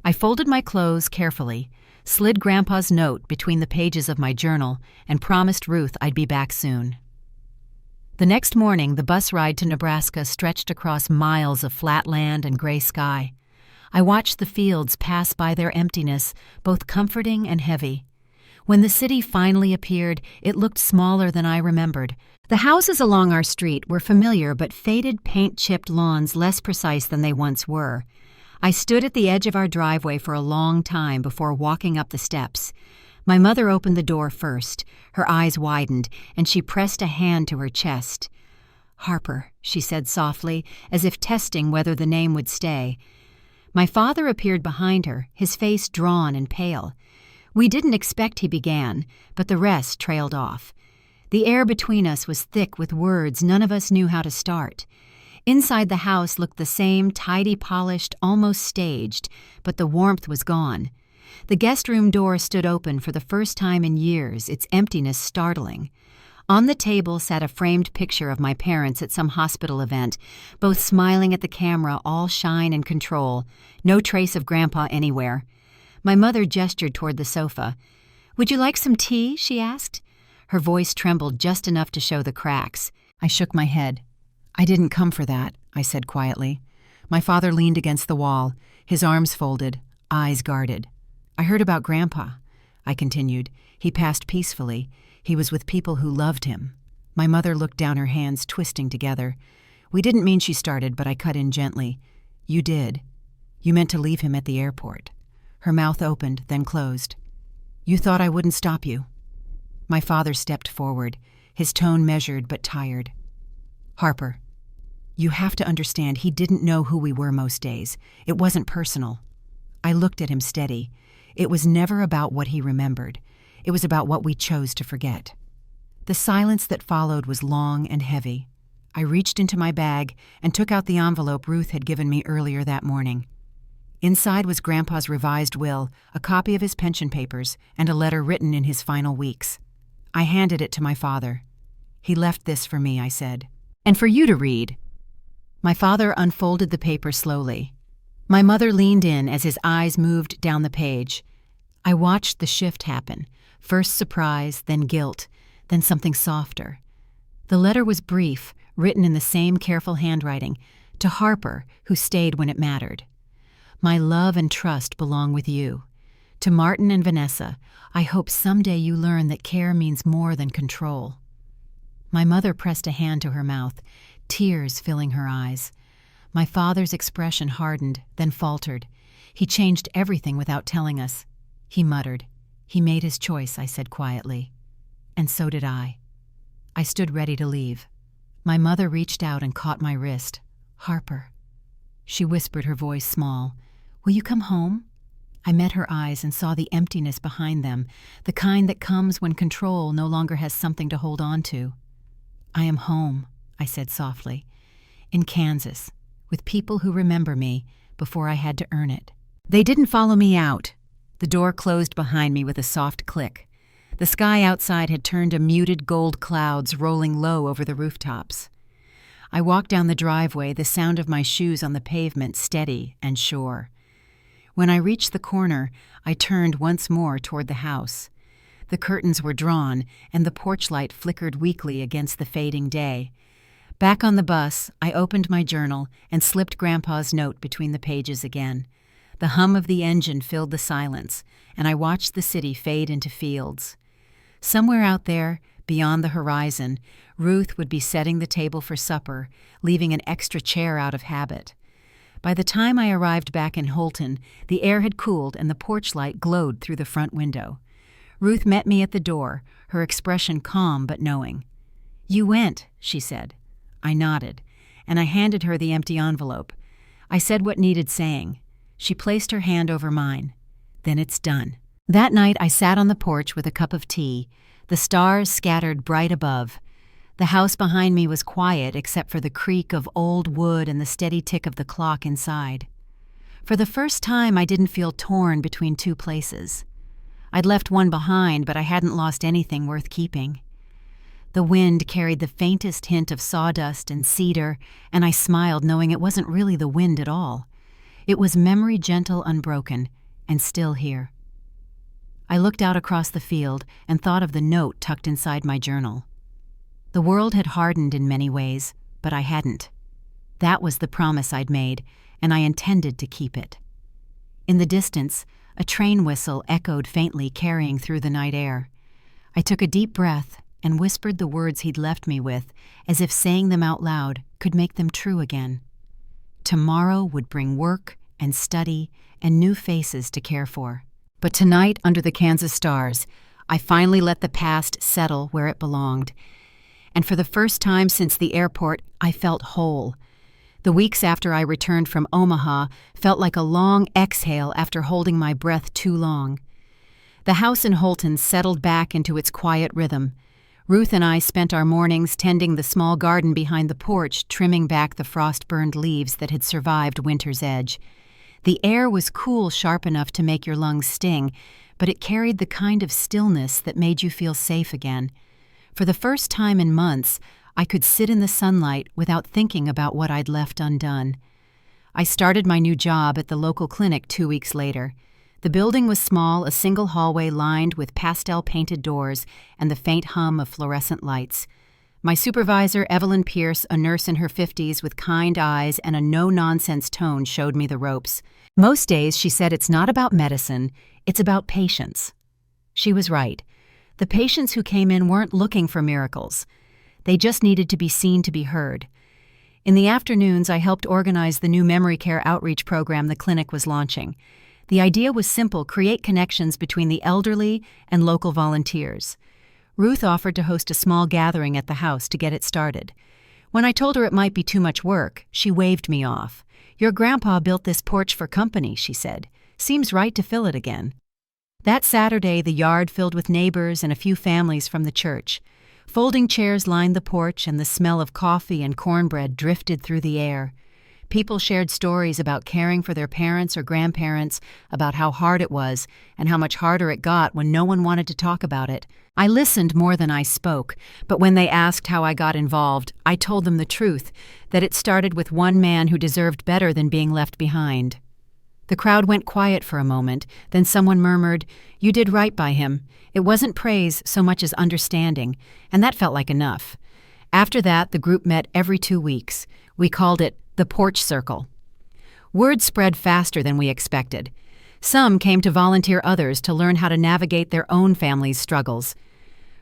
I folded my clothes carefully, slid Grandpa's note between the pages of my journal, and promised Ruth I'd be back soon. The next morning, the bus ride to Nebraska stretched across miles of flat land and gray sky. I watched the fields pass by their emptiness, both comforting and heavy. When the city finally appeared, it looked smaller than I remembered. The houses along our street were familiar but faded, paint-chipped lawns less precise than they once were. I stood at the edge of our driveway for a long time before walking up the steps. My mother opened the door first. Her eyes widened, and she pressed a hand to her chest. "Harper," she said softly, as if testing whether the name would stay. My father appeared behind her, his face drawn and pale. We didn't expect he began, but the rest trailed off. The air between us was thick with words none of us knew how to start. Inside the house looked the same, tidy, polished, almost staged, but the warmth was gone. The guest room door stood open for the first time in years, its emptiness startling. On the table sat a framed picture of my parents at some hospital event, both smiling at the camera, all shine and control, no trace of Grandpa anywhere. My mother gestured toward the sofa. "Would you like some tea?" she asked. Her voice trembled just enough to show the cracks. I shook my head. "I didn't come for that," I said quietly. My father leaned against the wall, his arms folded, eyes guarded. "I heard about Grandpa," I continued. "He passed peacefully. He was with people who loved him." My mother looked down, her hands twisting together. "We didn't mean," she started, but I cut in gently. "You did. You meant to leave him at the airport." Her mouth opened, then closed. "You thought I wouldn't stop you." My father stepped forward, his tone measured but tired. "Harper, you have to understand he didn't know who we were most days. It wasn't personal." I looked at him steady. It was never about what he remembered. It was about what we chose to forget. The silence that followed was long and heavy. I reached into my bag and took out the envelope Ruth had given me earlier that morning. Inside was Grandpa's revised will, a copy of his pension papers, and a letter written in his final weeks. I handed it to my father. "He left this for me," I said. "And for you to read." My father unfolded the paper slowly. My mother leaned in as his eyes moved down the page. I watched the shift happen, first surprise, then guilt, then something softer. The letter was brief, written in the same careful handwriting, to Harper, who stayed when it mattered. "My love and trust belong with you. To Martin and Vanessa, I hope someday you learn that care means more than control." My mother pressed a hand to her mouth, tears filling her eyes. My father's expression hardened, then faltered. He changed everything without telling us. He muttered. "He made his choice," I said quietly. And so did I. I stood ready to leave. My mother reached out and caught my wrist. "Harper." She whispered, her voice small. "Will you come home?" I met her eyes and saw the emptiness behind them, the kind that comes when control no longer has something to hold on to. "I am home," I said softly, "in Kansas, with people who remember me before I had to earn it." They didn't follow me out. The door closed behind me with a soft click. The sky outside had turned to muted gold clouds rolling low over the rooftops. I walked down the driveway, the sound of my shoes on the pavement steady and sure. When I reached the corner, I turned once more toward the house. The curtains were drawn, and the porch light flickered weakly against the fading day. Back on the bus, I opened my journal and slipped Grandpa's note between the pages again. The hum of the engine filled the silence, and I watched the city fade into fields. Somewhere out there, beyond the horizon, Ruth would be setting the table for supper, leaving an extra chair out of habit. By the time I arrived back in Holton, the air had cooled and the porch light glowed through the front window. Ruth met me at the door, her expression calm but knowing. "You went," she said. I nodded, and I handed her the empty envelope. I said what needed saying. She placed her hand over mine. "Then it's done." That night I sat on the porch with a cup of tea, the stars scattered bright above. The house behind me was quiet except for the creak of old wood and the steady tick of the clock inside. For the first time, I didn't feel torn between two places. I'd left one behind, but I hadn't lost anything worth keeping. The wind carried the faintest hint of sawdust and cedar, and I smiled knowing it wasn't really the wind at all. It was memory gentle, unbroken, and still here. I looked out across the field and thought of the note tucked inside my journal. The world had hardened in many ways, but I hadn't. That was the promise I'd made, and I intended to keep it. In the distance, a train whistle echoed faintly, carrying through the night air. I took a deep breath and whispered the words he'd left me with, as if saying them out loud could make them true again. Tomorrow would bring work and study and new faces to care for. But tonight, under the Kansas stars, I finally let the past settle where it belonged. And for the first time since the airport, I felt whole. The weeks after I returned from Omaha felt like a long exhale after holding my breath too long. The house in Holton settled back into its quiet rhythm. Ruth and I spent our mornings tending the small garden behind the porch, trimming back the frost-burned leaves that had survived winter's edge. The air was cool, sharp enough to make your lungs sting, but it carried the kind of stillness that made you feel safe again. For the first time in months, I could sit in the sunlight without thinking about what I'd left undone. I started my new job at the local clinic 2 weeks later. The building was small, a single hallway lined with pastel-painted doors and the faint hum of fluorescent lights. My supervisor, Evelyn Pierce, a nurse in her 50s with kind eyes and a no-nonsense tone, showed me the ropes. Most days, she said, it's not about medicine, it's about patience. She was right. The patients who came in weren't looking for miracles. They just needed to be seen to be heard. In the afternoons, I helped organize the new memory care outreach program the clinic was launching. The idea was simple: create connections between the elderly and local volunteers. Ruth offered to host a small gathering at the house to get it started. When I told her it might be too much work, she waved me off. "Your grandpa built this porch for company," she said. "Seems right to fill it again." That Saturday, the yard filled with neighbors and a few families from the church. Folding chairs lined the porch, and the smell of coffee and cornbread drifted through the air. People shared stories about caring for their parents or grandparents, about how hard it was, and how much harder it got when no one wanted to talk about it. I listened more than I spoke, but when they asked how I got involved, I told them the truth, that it started with one man who deserved better than being left behind. The crowd went quiet for a moment, then someone murmured, "You did right by him." It wasn't praise so much as understanding, and that felt like enough. After that, the group met every 2 weeks. We called it the Porch Circle. Word spread faster than we expected. Some came to volunteer, others to learn how to navigate their own family's struggles.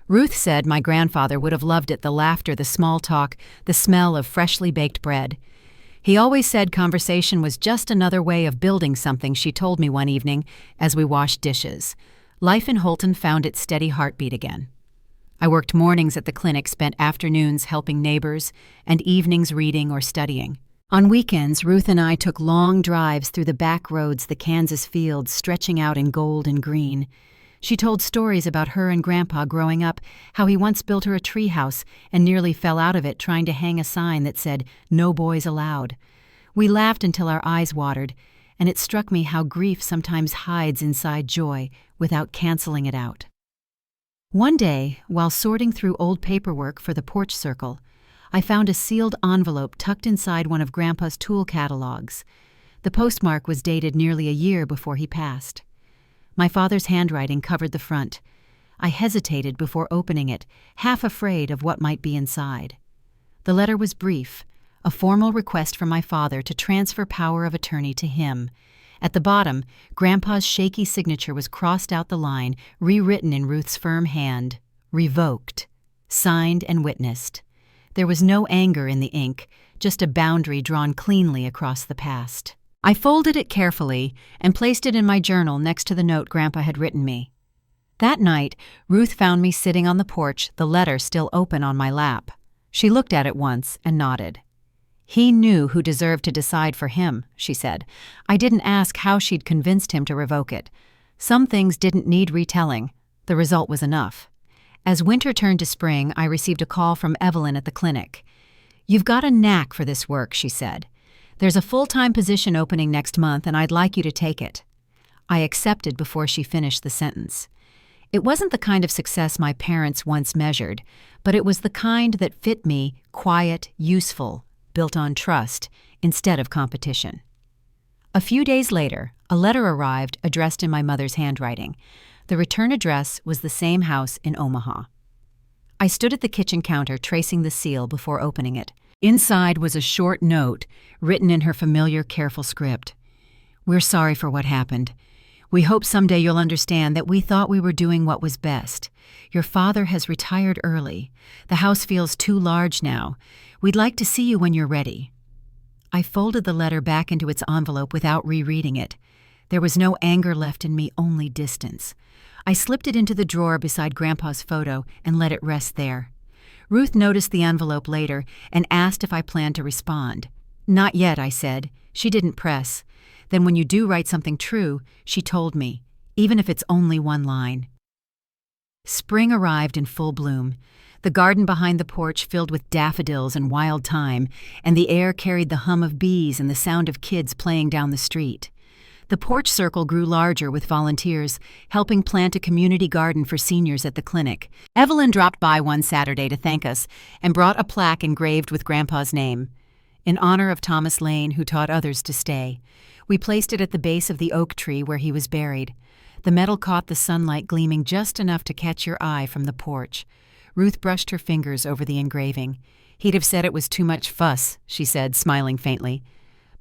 Ruth said my grandfather would have loved it, the laughter, the small talk, the smell of freshly baked bread. He always said conversation was just another way of building something, she told me one evening as we washed dishes. Life in Holton found its steady heartbeat again. I worked mornings at the clinic, spent afternoons helping neighbors, and evenings reading or studying. On weekends, Ruth and I took long drives through the back roads, the Kansas fields stretching out in gold and green. She told stories about her and Grandpa growing up, how he once built her a treehouse and nearly fell out of it trying to hang a sign that said, "No boys allowed." We laughed until our eyes watered, and it struck me how grief sometimes hides inside joy without canceling it out. One day, while sorting through old paperwork for the porch circle, I found a sealed envelope tucked inside one of Grandpa's tool catalogs. The postmark was dated nearly a year before he passed. My father's handwriting covered the front. I hesitated before opening it, half afraid of what might be inside. The letter was brief, a formal request from my father to transfer power of attorney to him. At the bottom, Grandpa's shaky signature was crossed out the line, rewritten in Ruth's firm hand, "Revoked," signed and witnessed. There was no anger in the ink, just a boundary drawn cleanly across the past. I folded it carefully and placed it in my journal next to the note Grandpa had written me. That night, Ruth found me sitting on the porch, the letter still open on my lap. She looked at it once and nodded. "He knew who deserved to decide for him," she said. I didn't ask how she'd convinced him to revoke it. Some things didn't need retelling. The result was enough. As winter turned to spring, I received a call from Evelyn at the clinic. "You've got a knack for this work," she said. "There's a full-time position opening next month, and I'd like you to take it." I accepted before she finished the sentence. It wasn't the kind of success my parents once measured, but it was the kind that fit me, quiet, useful, built on trust, instead of competition. A few days later, a letter arrived addressed in my mother's handwriting. The return address was the same house in Omaha. I stood at the kitchen counter tracing the seal before opening it. Inside was a short note written in her familiar, careful script. "We're sorry for what happened. We hope someday you'll understand that we thought we were doing what was best. Your father has retired early. The house feels too large now. We'd like to see you when you're ready." I folded the letter back into its envelope without rereading it. There was no anger left in me, only distance. I slipped it into the drawer beside Grandpa's photo and let it rest there. Ruth noticed the envelope later and asked if I planned to respond. "Not yet," I said. She didn't press. "Then when you do write something true," she told me, "even if it's only one line." Spring arrived in full bloom. The garden behind the porch filled with daffodils and wild thyme, and the air carried the hum of bees and the sound of kids playing down the street. The porch circle grew larger with volunteers, helping plant a community garden for seniors at the clinic. Evelyn dropped by one Saturday to thank us and brought a plaque engraved with Grandpa's name. "In honor of Thomas Lane, who taught others to stay." We placed it at the base of the oak tree where he was buried. The metal caught the sunlight gleaming just enough to catch your eye from the porch. Ruth brushed her fingers over the engraving. "He'd have said it was too much fuss," she said, smiling faintly.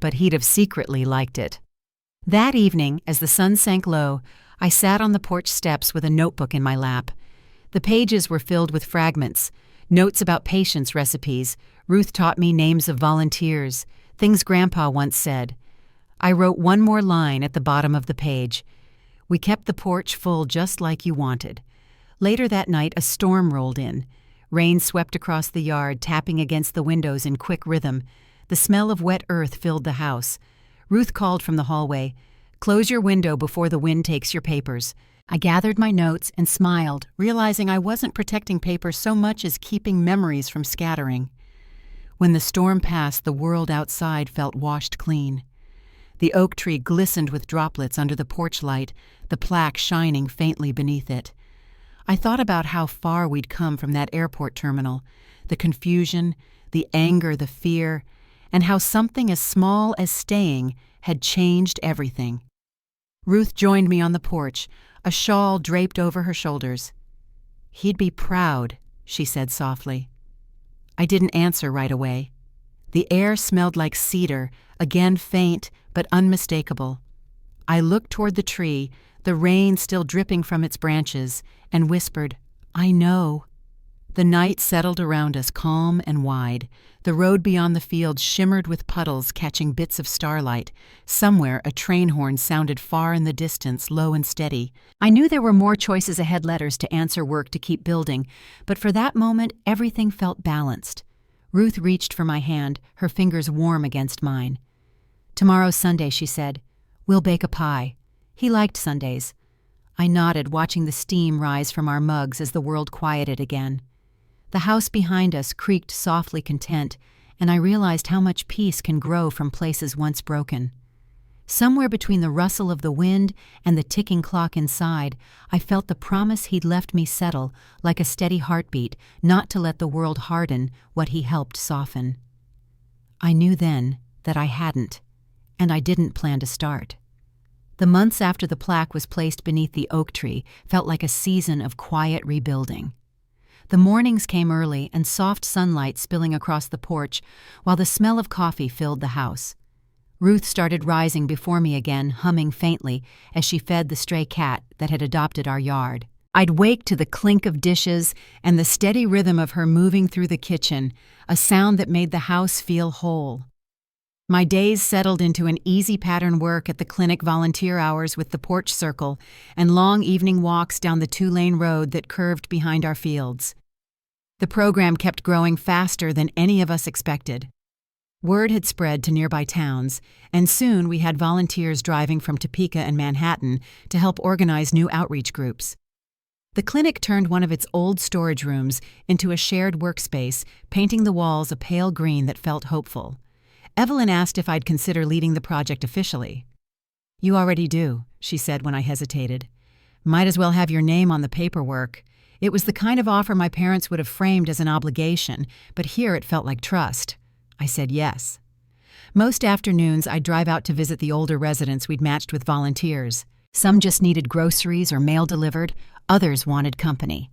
"But he'd have secretly liked it." That evening, as the sun sank low, I sat on the porch steps with a notebook in my lap. The pages were filled with fragments, notes about patience recipes. Ruth taught me names of volunteers, things Grandpa once said. I wrote one more line at the bottom of the page. "We kept the porch full just like you wanted." Later that night, a storm rolled in. Rain swept across the yard, tapping against the windows in quick rhythm. The smell of wet earth filled the house. Ruth called from the hallway, "Close your window before the wind takes your papers." I gathered my notes and smiled, realizing I wasn't protecting paper so much as keeping memories from scattering. When the storm passed, the world outside felt washed clean. The oak tree glistened with droplets under the porch light, the plaque shining faintly beneath it. I thought about how far we'd come from that airport terminal, the confusion, the anger, the fear, and how something as small as staying had changed everything. Ruth joined me on the porch, a shawl draped over her shoulders. "He'd be proud," she said softly. I didn't answer right away. The air smelled like cedar, again faint but unmistakable. I looked toward the tree, the rain still dripping from its branches, and whispered, "I know." The night settled around us calm and wide. The road beyond the field shimmered with puddles catching bits of starlight. Somewhere a train horn sounded far in the distance, low and steady. I knew there were more choices ahead, letters to answer, work to keep building, but for that moment everything felt balanced. Ruth reached for my hand, her fingers warm against mine. "Tomorrow's Sunday," she said. "We'll bake a pie." He liked Sundays. I nodded, watching the steam rise from our mugs as the world quieted again. The house behind us creaked softly content, and I realized how much peace can grow from places once broken. Somewhere between the rustle of the wind and the ticking clock inside, I felt the promise he'd left me settle, like a steady heartbeat, not to let the world harden what he helped soften. I knew then that I hadn't, and I didn't plan to start. The months after the plaque was placed beneath the oak tree felt like a season of quiet rebuilding. The mornings came early and soft sunlight spilling across the porch, while the smell of coffee filled the house. Ruth started rising before me again, humming faintly as she fed the stray cat that had adopted our yard. I'd wake to the clink of dishes and the steady rhythm of her moving through the kitchen, a sound that made the house feel whole. My days settled into an easy pattern work at the clinic volunteer hours with the porch circle and long evening walks down the 2-lane road that curved behind our fields. The program kept growing faster than any of us expected. Word had spread to nearby towns, and soon we had volunteers driving from Topeka and Manhattan to help organize new outreach groups. The clinic turned one of its old storage rooms into a shared workspace, painting the walls a pale green that felt hopeful. Evelyn asked if I'd consider leading the project officially. "You already do," she said when I hesitated. "Might as well have your name on the paperwork." It was the kind of offer my parents would have framed as an obligation, but here it felt like trust. I said yes. Most afternoons, I'd drive out to visit the older residents we'd matched with volunteers. Some just needed groceries or mail delivered, others wanted company.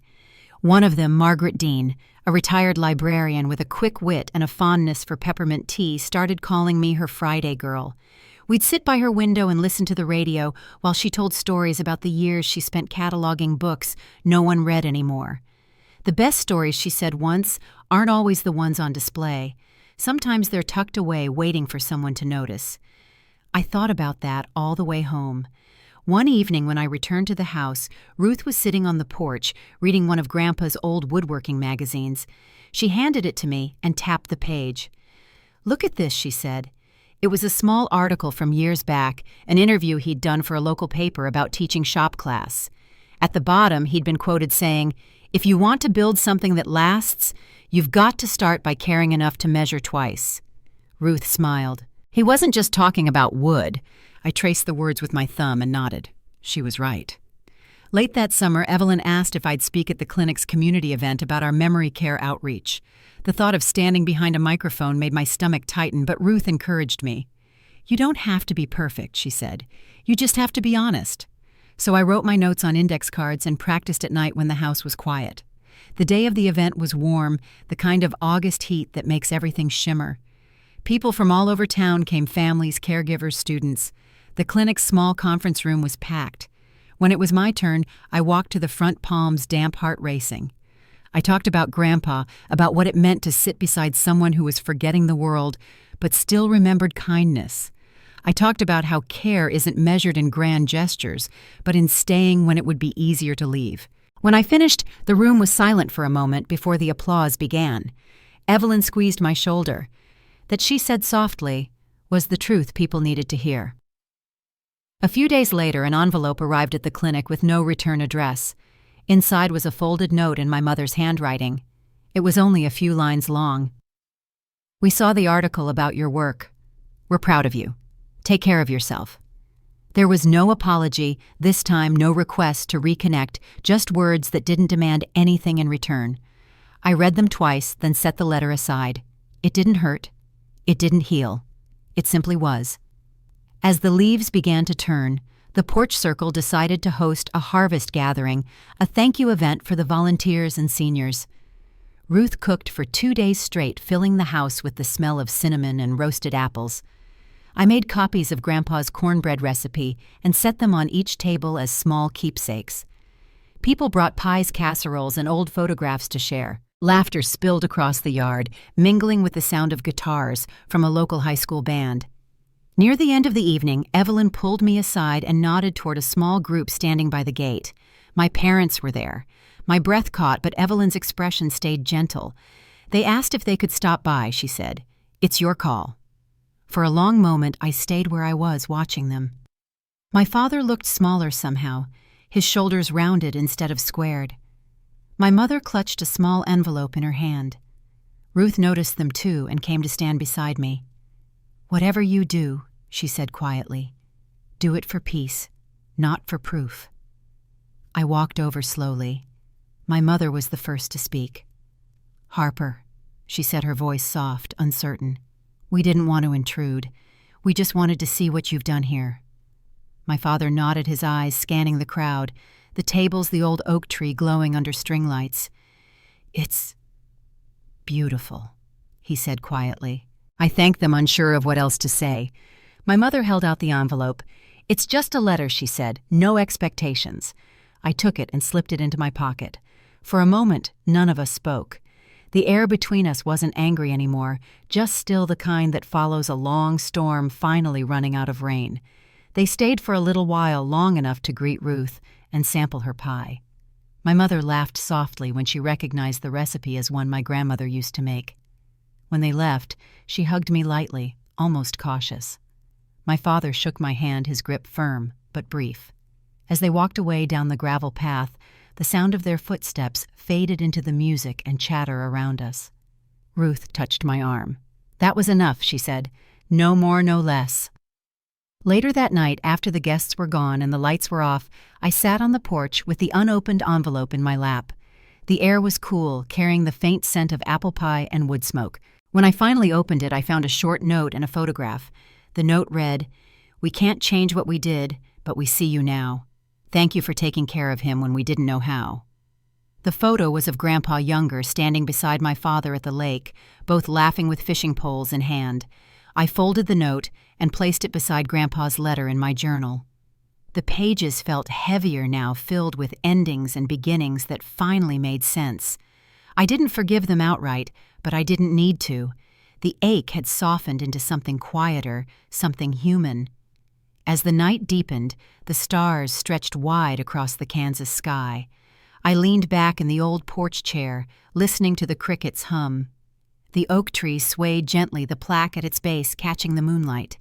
One of them, Margaret Dean, a retired librarian with a quick wit and a fondness for peppermint tea, started calling me her Friday girl. We'd sit by her window and listen to the radio while she told stories about the years she spent cataloging books no one read anymore. The best stories, she said once, aren't always the ones on display. Sometimes they're tucked away waiting for someone to notice. I thought about that all the way home. One evening when I returned to the house, Ruth was sitting on the porch reading one of Grandpa's old woodworking magazines. She handed it to me and tapped the page. "Look at this," she said. It was a small article from years back, an interview he'd done for a local paper about teaching shop class. At the bottom, he'd been quoted saying, "If you want to build something that lasts, you've got to start by caring enough to measure twice." Ruth smiled. He wasn't just talking about wood. I traced the words with my thumb and nodded. She was right. Late that summer, Evelyn asked if I'd speak at the clinic's community event about our memory care outreach. The thought of standing behind a microphone made my stomach tighten, but Ruth encouraged me. "You don't have to be perfect," she said. "You just have to be honest." So I wrote my notes on index cards and practiced at night when the house was quiet. The day of the event was warm, the kind of August heat that makes everything shimmer. People from all over town came, families, caregivers, students. The clinic's small conference room was packed. When it was my turn, I walked to the front, palms damp, heart racing. I talked about Grandpa, about what it meant to sit beside someone who was forgetting the world, but still remembered kindness. I talked about how care isn't measured in grand gestures, but in staying when it would be easier to leave. When I finished, the room was silent for a moment before the applause began. Evelyn squeezed my shoulder. That she said softly was the truth people needed to hear. A few days later, an envelope arrived at the clinic with no return address. Inside was a folded note in my mother's handwriting. It was only a few lines long. "We saw the article about your work. We're proud of you. Take care of yourself." There was no apology, this time no request to reconnect, just words that didn't demand anything in return. I read them twice, then set the letter aside. It didn't hurt. It didn't heal. It simply was. As the leaves began to turn, the porch circle decided to host a harvest gathering, a thank you event for the volunteers and seniors. Ruth cooked for 2 days straight, filling the house with the smell of cinnamon and roasted apples. I made copies of Grandpa's cornbread recipe and set them on each table as small keepsakes. People brought pies, casseroles, and old photographs to share. Laughter spilled across the yard, mingling with the sound of guitars from a local high school band. Near the end of the evening, Evelyn pulled me aside and nodded toward a small group standing by the gate. My parents were there. My breath caught, but Evelyn's expression stayed gentle. They asked if they could stop by, she said. It's your call. For a long moment, I stayed where I was, watching them. My father looked smaller somehow, his shoulders rounded instead of squared. My mother clutched a small envelope in her hand. Ruth noticed them too and came to stand beside me. Whatever you do, she said quietly, do it for peace, not for proof. I walked over slowly. My mother was the first to speak. Harper, she said, her voice soft, uncertain. We didn't want to intrude. We just wanted to see what you've done here. My father nodded, his eyes scanning the crowd, the tables, the old oak tree glowing under string lights. It's beautiful, he said quietly. I thanked them, unsure of what else to say. My mother held out the envelope. It's just a letter, she said, no expectations. I took it and slipped it into my pocket. For a moment, none of us spoke. The air between us wasn't angry anymore, just still, the kind that follows a long storm finally running out of rain. They stayed for a little while, long enough to greet Ruth and sample her pie. My mother laughed softly when she recognized the recipe as one my grandmother used to make. When they left, she hugged me lightly, almost cautious. My father shook my hand, his grip firm, but brief. As they walked away down the gravel path, the sound of their footsteps faded into the music and chatter around us. Ruth touched my arm. That was enough, she said. No more, no less. Later that night, after the guests were gone and the lights were off, I sat on the porch with the unopened envelope in my lap. The air was cool, carrying the faint scent of apple pie and wood smoke. When I finally opened it, I found a short note and a photograph. The note read, "We can't change what we did, but we see you now. Thank you for taking care of him when we didn't know how." The photo was of Grandpa Younger standing beside my father at the lake, both laughing with fishing poles in hand. I folded the note and placed it beside Grandpa's letter in my journal. The pages felt heavier now, filled with endings and beginnings that finally made sense. I didn't forgive them outright, but I didn't need to. The ache had softened into something quieter, something human. As the night deepened, the stars stretched wide across the Kansas sky. I leaned back in the old porch chair, listening to the crickets hum. The oak tree swayed gently, the plaque at its base catching the moonlight.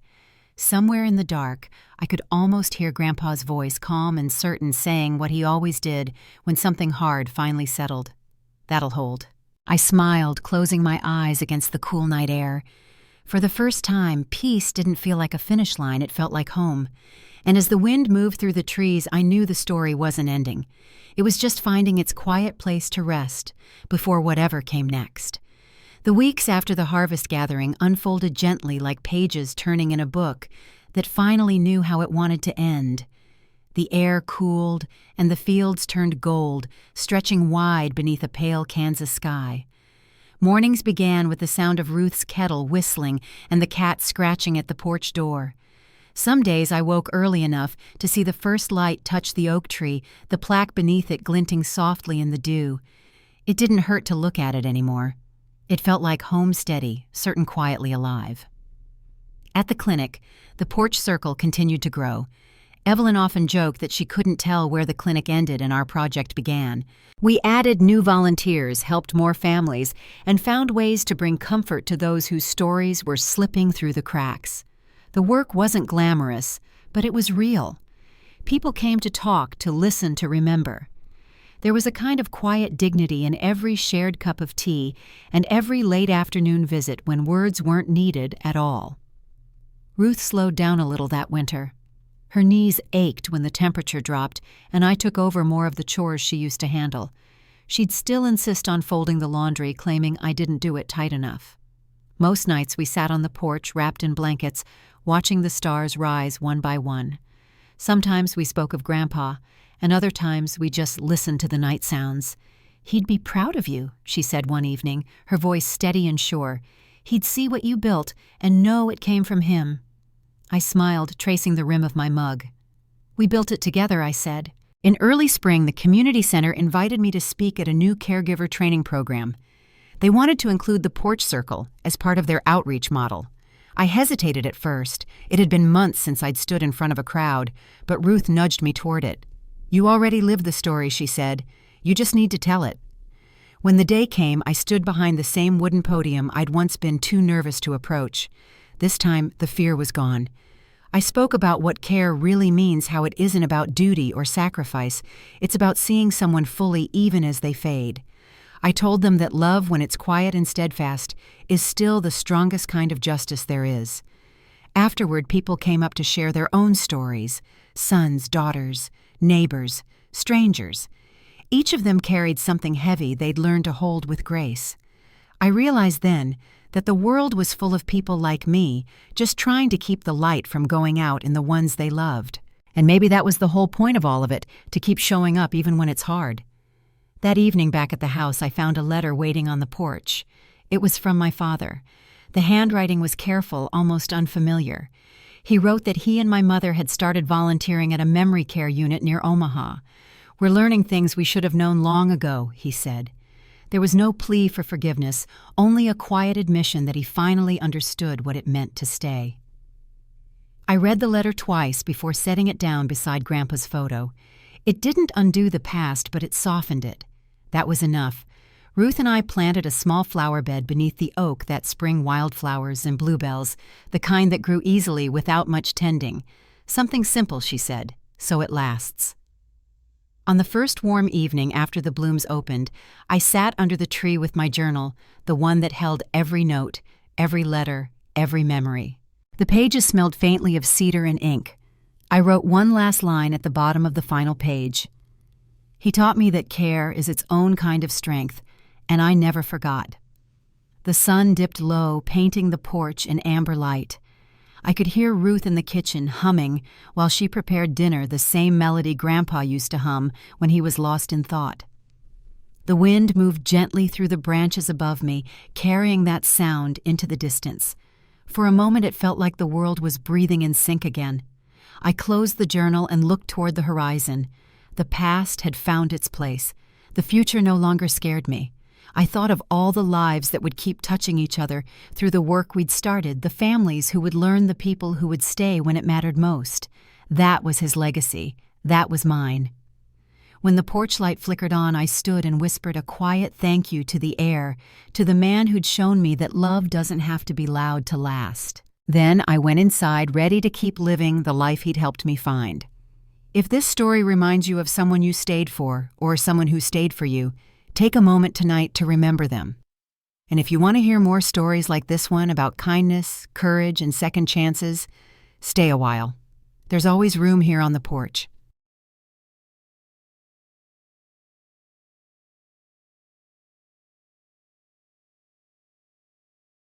Somewhere in the dark, I could almost hear Grandpa's voice, calm and certain, saying what he always did when something hard finally settled. That'll hold. I smiled, closing my eyes against the cool night air. For the first time, peace didn't feel like a finish line, it felt like home. And as the wind moved through the trees, I knew the story wasn't ending. It was just finding its quiet place to rest before whatever came next. The weeks after the harvest gathering unfolded gently, like pages turning in a book that finally knew how it wanted to end. The air cooled, and the fields turned gold, stretching wide beneath a pale Kansas sky. Mornings began with the sound of Ruth's kettle whistling and the cat scratching at the porch door. Some days I woke early enough to see the first light touch the oak tree, the plaque beneath it glinting softly in the dew. It didn't hurt to look at it anymore. It felt like home steady, certain quietly alive. At the clinic, the porch circle continued to grow. Evelyn often joked that she couldn't tell where the clinic ended and our project began. We added new volunteers, helped more families, and found ways to bring comfort to those whose stories were slipping through the cracks. The work wasn't glamorous, but it was real. People came to talk, to listen, to remember. There was a kind of quiet dignity in every shared cup of tea and every late afternoon visit when words weren't needed at all. Ruth slowed down a little that winter. Her knees ached when the temperature dropped, and I took over more of the chores she used to handle. She'd still insist on folding the laundry, claiming I didn't do it tight enough. Most nights we sat on the porch, wrapped in blankets, watching the stars rise one by one. Sometimes we spoke of Grandpa, and other times we just listened to the night sounds. "He'd be proud of you," she said one evening, her voice steady and sure. "He'd see what you built and know it came from him." I smiled, tracing the rim of my mug. "We built it together," I said. In early spring, the community center invited me to speak at a new caregiver training program. They wanted to include the porch circle as part of their outreach model. I hesitated at first. It had been months since I'd stood in front of a crowd, but Ruth nudged me toward it. "You already lived the story," she said. "You just need to tell it." When the day came, I stood behind the same wooden podium I'd once been too nervous to approach. This time, the fear was gone. I spoke about what care really means, how it isn't about duty or sacrifice. It's about seeing someone fully even as they fade. I told them that love, when it's quiet and steadfast, is still the strongest kind of justice there is. Afterward, people came up to share their own stories: sons, daughters, neighbors, strangers. Each of them carried something heavy they'd learned to hold with grace. I realized then that the world was full of people like me, just trying to keep the light from going out in the ones they loved. And maybe that was the whole point of all of it, to keep showing up even when it's hard. That evening back at the house, I found a letter waiting on the porch. It was from my father. The handwriting was careful, almost unfamiliar. He wrote that he and my mother had started volunteering at a memory care unit near Omaha. "We're learning things we should have known long ago," he said. There was no plea for forgiveness, only a quiet admission that he finally understood what it meant to stay. I read the letter twice before setting it down beside Grandpa's photo. It didn't undo the past, but it softened it. That was enough. Ruth and I planted a small flower bed beneath the oak that spring wildflowers and bluebells, the kind that grew easily without much tending. Something simple, she said, so it lasts. On the first warm evening after the blooms opened, I sat under the tree with my journal, the one that held every note, every letter, every memory. The pages smelled faintly of cedar and ink. I wrote one last line at the bottom of the final page. He taught me that care is its own kind of strength, and I never forgot. The sun dipped low, painting the porch in amber light. I could hear Ruth in the kitchen humming while she prepared dinner, the same melody Grandpa used to hum when he was lost in thought. The wind moved gently through the branches above me, carrying that sound into the distance. For a moment it felt like the world was breathing in sync again. I closed the journal and looked toward the horizon. The past had found its place. The future no longer scared me. I thought of all the lives that would keep touching each other through the work we'd started, the families who would learn, the people who would stay when it mattered most. That was his legacy. That was mine. When the porch light flickered on, I stood and whispered a quiet thank you to the air, to the man who'd shown me that love doesn't have to be loud to last. Then I went inside, ready to keep living the life he'd helped me find. If this story reminds you of someone you stayed for, or someone who stayed for you, take a moment tonight to remember them. And if you want to hear more stories like this one about kindness, courage, and second chances, stay a while. There's always room here on the porch.